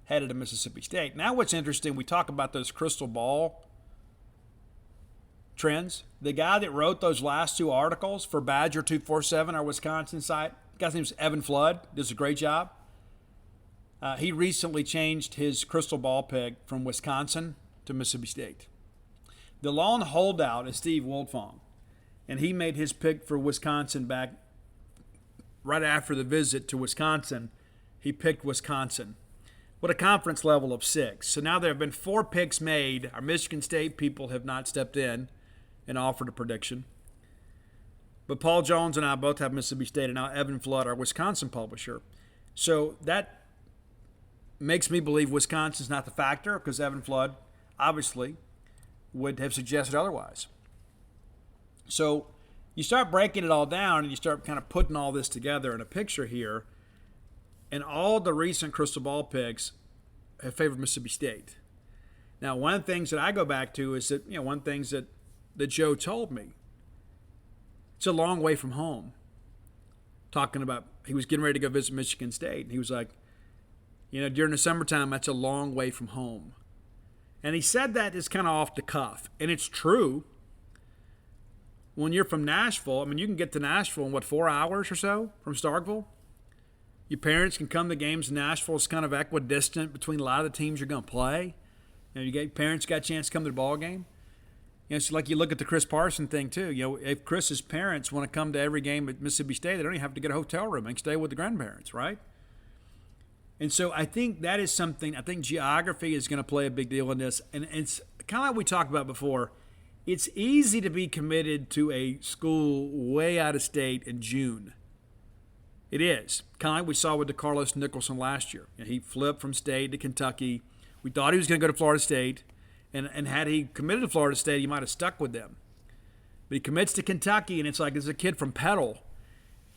headed to Mississippi State. Now what's interesting, we talk about those crystal ball trends. The guy that wrote those last two articles for Badger 247, our Wisconsin site, the guy's name is Evan Flood, does a great job. He recently changed his crystal ball pick from Wisconsin to Mississippi State. The lone holdout is Steve Wiltfong, and he made his pick for Wisconsin back right after the visit to Wisconsin. He picked Wisconsin with a conference level of 6. So now there have been 4 picks made. Our Michigan State people have not stepped in and offered a prediction. But Paul Jones and I both have Mississippi State, and now Evan Flood, our Wisconsin publisher. So that makes me believe Wisconsin's not the factor, because Evan Flood obviously would have suggested otherwise. So you start breaking it all down and you start kind of putting all this together in a picture here, and all the recent crystal ball picks have favored Mississippi State. Now, one of the things that I go back to is that, one of the things that Joe told me, it's a long way from home. Talking about, he was getting ready to go visit Michigan State, and he was like, during the summertime, that's a long way from home. And he said that is kind of off the cuff, and it's true. When you're from Nashville, you can get to Nashville in, 4 hours or so from Starkville? Your parents can come to games in Nashville. It's kind of equidistant between a lot of the teams you're going to play. Parents got a chance to come to the ball game. It's like you look at the Chris Parson thing, too. If Chris's parents want to come to every game at Mississippi State, they don't even have to get a hotel room. They can stay with the grandparents, right? And so I think that is something, I think geography is going to play a big deal in this. And it's kind of like we talked about before. It's easy to be committed to a school way out of state in June. It is. Kind of like we saw with DeCarlos Nicholson last year. He flipped from state to Kentucky. We thought he was going to go to Florida State. And had he committed to Florida State, he might have stuck with them. But he commits to Kentucky, and it's like there's a kid from Petal.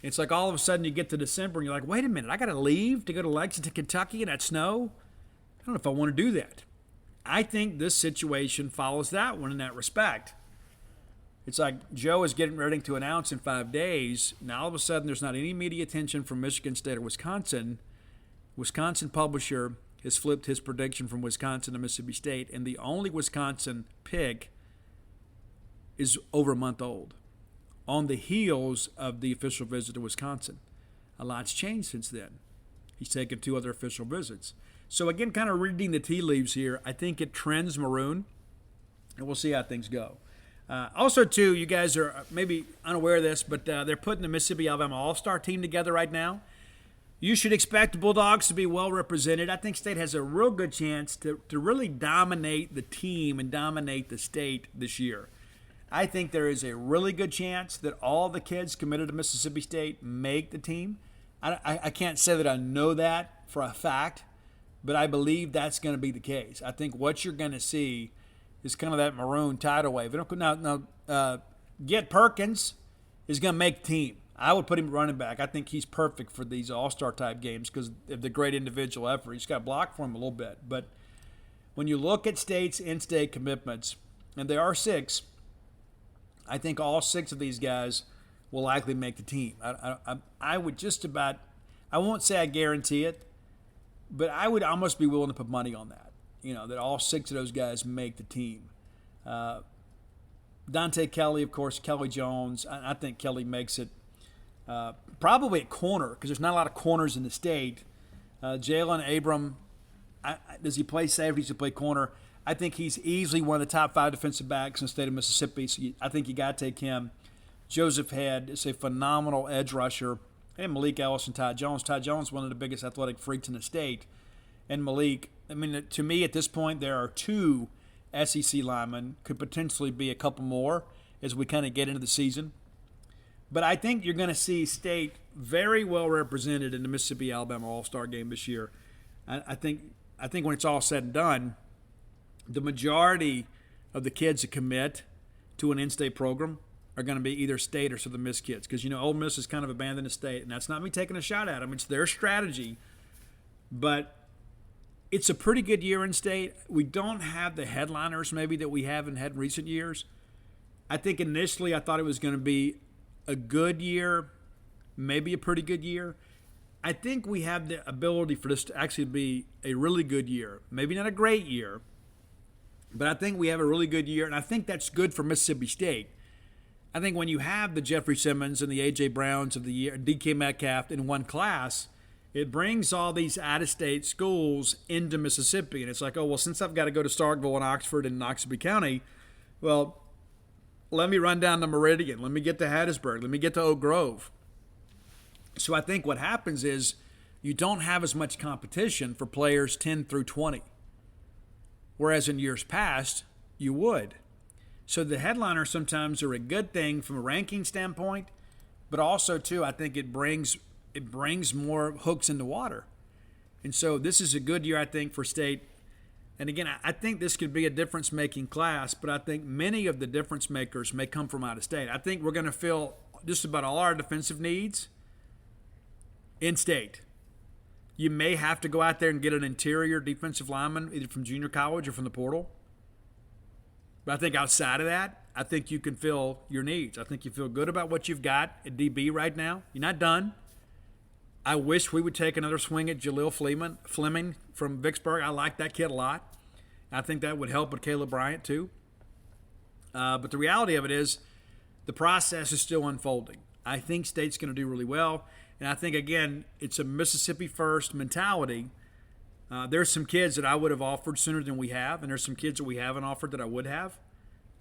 It's like all of a sudden you get to December, and you're like, wait a minute, I got to leave to go to Lexington, Kentucky in that snow? I don't know if I want to do that. I think this situation follows that one in that respect. It's like Joe is getting ready to announce in 5 days. Now all of a sudden there's not any media attention from Michigan State or Wisconsin. Wisconsin publisher has flipped his prediction from Wisconsin to Mississippi State, and the only Wisconsin pick is over a month old, on the heels of the official visit to Wisconsin. A lot's changed since then. He's taken 2 other official visits. So again, kind of reading the tea leaves here, I think it trends maroon, and we'll see how things go. Also, too, you guys are maybe unaware of this, but they're putting the Mississippi-Alabama All-Star team together right now. You should expect the Bulldogs to be well represented. I think State has a real good chance to really dominate the team and dominate the state this year. I think there is a really good chance that all the kids committed to Mississippi State make the team. I can't say that I know that for a fact, but I believe that's going to be the case. I think what you're going to see is kind of that maroon tidal wave. Now, Get Perkins is going to make the team. I would put him running back. I think he's perfect for these all-star type games because of the great individual effort. He's got blocked for him a little bit. But when you look at State's in-state commitments, and there are 6, I think all 6 of these guys will likely make the team. I would just about, I won't say I guarantee it, but I would almost be willing to put money on that, that all 6 of those guys make the team. Dante Kelly, of course, Kelly Jones. I think Kelly makes it probably at corner, because there's not a lot of corners in the state. Jalen Abram, does he play safety? Does he play corner? I think he's easily one of the top 5 defensive backs in the state of Mississippi, so I think you got to take him. Joseph Head is a phenomenal edge rusher. And Malik Ellis and Ty Jones. Ty Jones, one of the biggest athletic freaks in the state. And Malik, I mean, to me at this point, there are 2 SEC linemen, could potentially be a couple more as we kind of get into the season. But I think you're going to see State very well represented in the Mississippi-Alabama All-Star game this year. I think when it's all said and done, the majority of the kids that commit to an in-state program are going to be either State or Southern Miss kids, because Ole Miss has kind of abandoned the state, and that's not me taking a shot at them. It's their strategy, but it's a pretty good year in State. We don't have the headliners maybe that we haven't had in recent years. I think initially I thought it was going to be a good year, maybe a pretty good year. I think we have the ability for this to actually be a really good year, maybe not a great year, but I think we have a really good year, and I think that's good for Mississippi State. I think when you have the Jeffrey Simmons and the A.J. Browns of the year, D.K. Metcalf in one class, it brings all these out-of-state schools into Mississippi. And it's like, oh, well, since I've got to go to Starkville and Oxford and Noxubee County, well, let me run down to Meridian. Let me get to Hattiesburg. Let me get to Oak Grove. So I think what happens is you don't have as much competition for players 10 through 20, whereas in years past, you would. So the headliners sometimes are a good thing from a ranking standpoint, but also, too, I think it brings more hooks in the water. And so this is a good year, I think, for State. And again, I think this could be a difference-making class, but I think many of the difference makers may come from out of state. I think we're going to fill just about all our defensive needs in State. You may have to go out there and get an interior defensive lineman, either from junior college or from the portal. But I think outside of that, I think you can fill your needs. I think you feel good about what you've got at DB right now. You're not done. I wish we would take another swing at Jaleel Fleming from Vicksburg. I like that kid a lot. I think that would help with Caleb Bryant too. But the reality of it is the process is still unfolding. I think State's going to do really well. And I think, again, it's a Mississippi first mentality. There's some kids that I would have offered sooner than we have, and there's some kids that we haven't offered that I would have.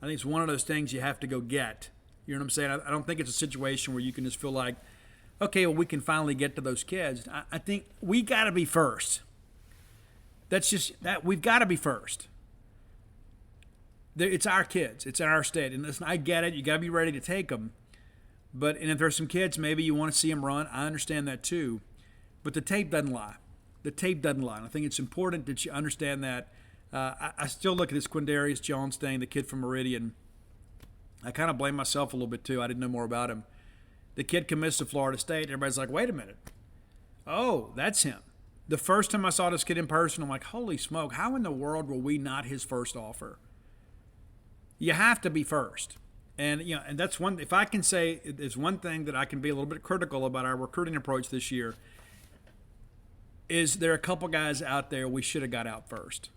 I think it's one of those things you have to go get. You know what I'm saying? I don't think it's a situation where you can just feel like, okay, well, we can finally get to those kids. I think we got to be first. That's just that we've got to be first. It's our kids. It's our state. And listen, I get it. You got to be ready to take them. And if there's some kids, maybe you want to see them run. I understand that too. But the tape doesn't lie. The tape doesn't lie. And I think it's important that you understand that. I still look at this Quindarius Jones thing, the kid from Meridian. I kind of blame myself a little bit too. I didn't know more about him. The kid commits to Florida State. Everybody's like, wait a minute. Oh, that's him. The first time I saw this kid in person, I'm like, holy smoke, how in the world were we not his first offer? You have to be first. And and that's one. If I can say there's one thing that I can be a little bit critical about our recruiting approach this year, is there are a couple guys out there we should have got out first.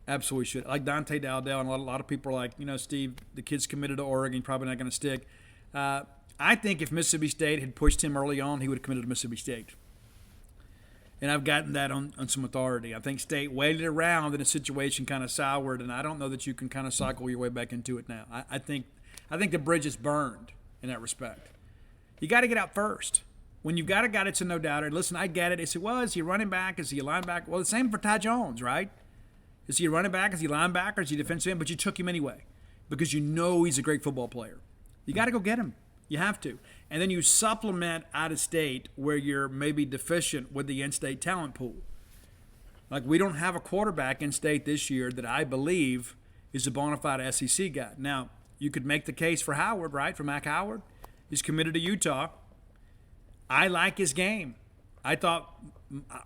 Absolutely should. Like Dante Dowdell, and a lot of people are like, Steve, the kid's committed to Oregon, probably not going to stick. I think if Mississippi State had pushed him early on, he would have committed to Mississippi State. And I've gotten that on some authority. I think State waited around and the situation kind of soured, and I don't know that you can kind of cycle your way back into it now. I think the bridge is burned in that respect. You got to get out first. When you've got a guy that's a no-doubter, listen, I get it. They say, well, is he a running back? Is he a linebacker? Well, the same for Ty Jones, right? Is he a running back? Is he a linebacker? Is he a defensive end? But you took him anyway because you know he's a great football player. You got to go get him. You have to. And then you supplement out of state where you're maybe deficient with the in-state talent pool. Like we don't have a quarterback in state this year that I believe is a bona fide SEC guy. Now, you could make the case for Howard, right, for Mac Howard. He's committed to Utah. I like his game. I thought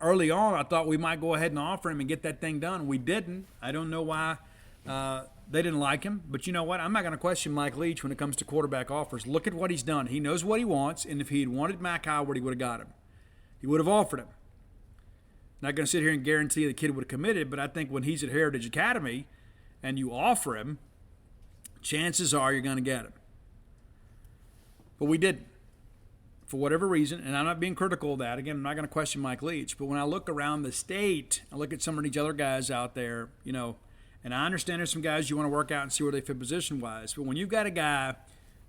early on, we might go ahead and offer him and get that thing done. We didn't. I don't know why they didn't like him. But you know what? I'm not going to question Mike Leach when it comes to quarterback offers. Look at what he's done. He knows what he wants, and if he had wanted Mac Howard, he would have got him. He would have offered him. Not going to sit here and guarantee the kid would have committed, but I think when he's at Heritage Academy and you offer him, chances are you're going to get him. But we didn't. for whatever reason, and I'm not being critical of that. Again, I'm not going to question Mike Leach, but when I look around the state, I look at some of these other guys out there, and I understand there's some guys you want to work out and see where they fit position-wise, but when you've got a guy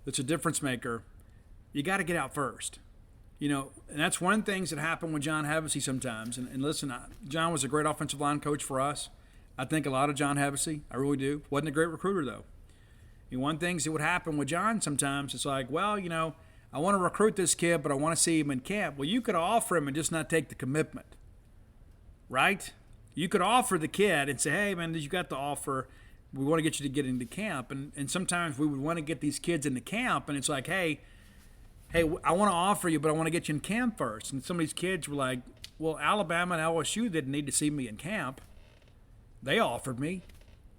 that's a difference maker, you got to get out first. And that's one of the things that happened with John Hevesy sometimes. And listen, John was a great offensive line coach for us. I think a lot of John Hevesy. I really do. Wasn't a great recruiter, though. One of the things that would happen with John sometimes, it's like, well, I want to recruit this kid, but I want to see him in camp. Well, you could offer him and just not take the commitment, right? You could offer the kid and say, hey, man, you got the offer. We want to get you to get into camp. And sometimes we would want to get these kids into camp, and it's like, hey, I want to offer you, but I want to get you in camp first. And some of these kids were like, well, Alabama and LSU didn't need to see me in camp. They offered me.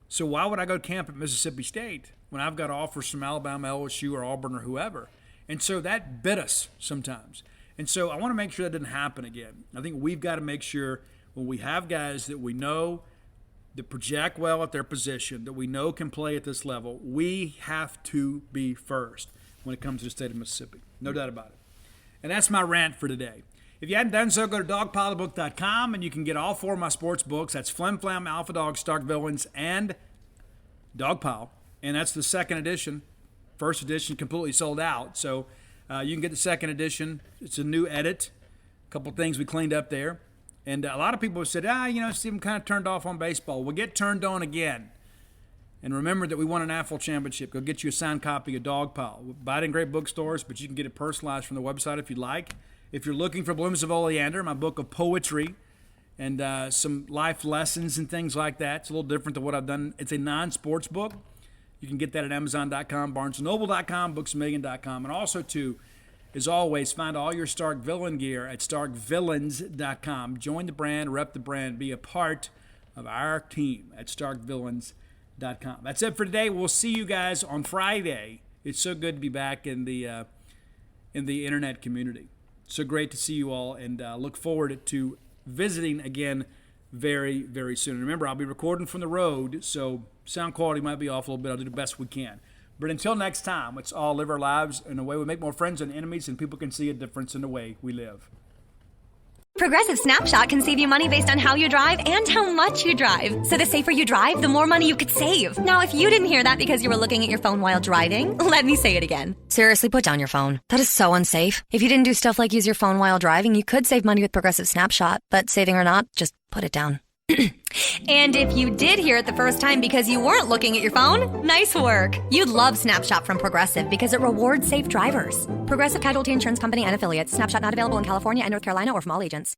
So why would I go to camp at Mississippi State when I've got offers from Alabama, LSU, or Auburn, or whoever? And so that bit us sometimes. And so I want to make sure that doesn't happen again. I think we've got to make sure when we have guys that we know that project well at their position, that we know can play at this level, we have to be first when it comes to the state of Mississippi. No doubt about it. And that's my rant for today. If you hadn't done so, go to dogpilebook.com and you can get all 4 of my sports books. That's Flim Flam, Alpha Dog, Stark Villains, and Dogpile. And that's the second edition. First edition completely sold out. So you can get the second edition. It's a new edit. A couple things we cleaned up there. And a lot of people have said, Steve, I'm kind of turned off on baseball. Well, get turned on again. And remember that we won an AFL championship. Go get you a signed copy of Dogpile. Buy it in great bookstores, but you can get it personalized from the website if you'd like. If you're looking for Blooms of Oleander, my book of poetry and some life lessons and things like that, it's a little different than what I've done. It's a non-sports book. You can get that at Amazon.com, BarnesandNoble.com, BooksAMillion.com. And also, too, as always, find all your Stark Villain gear at StarkVillains.com. Join the brand, rep the brand, be a part of our team at StarkVillains.com. That's it for today. We'll see you guys on Friday. It's so good to be back in the internet community. So great to see you all, and look forward to visiting again very, very soon. And remember, I'll be recording from the road, so sound quality might be off a little bit. I'll do the best we can. But until next time, let's all live our lives in a way we make more friends than enemies, and people can see a difference in the way we live. Progressive Snapshot can save you money based on how you drive and how much you drive. So the safer you drive, the more money you could save. Now, if you didn't hear that because you were looking at your phone while driving, let me say it again. Seriously, put down your phone. That is so unsafe. If you didn't do stuff like use your phone while driving, you could save money with Progressive Snapshot. But saving or not, just put it down. And if you did hear it the first time because you weren't looking at your phone, nice work. You'd love Snapshot from Progressive because it rewards safe drivers. Progressive Casualty Insurance Company and Affiliates. Snapshot not available in California and North Carolina or from all agents.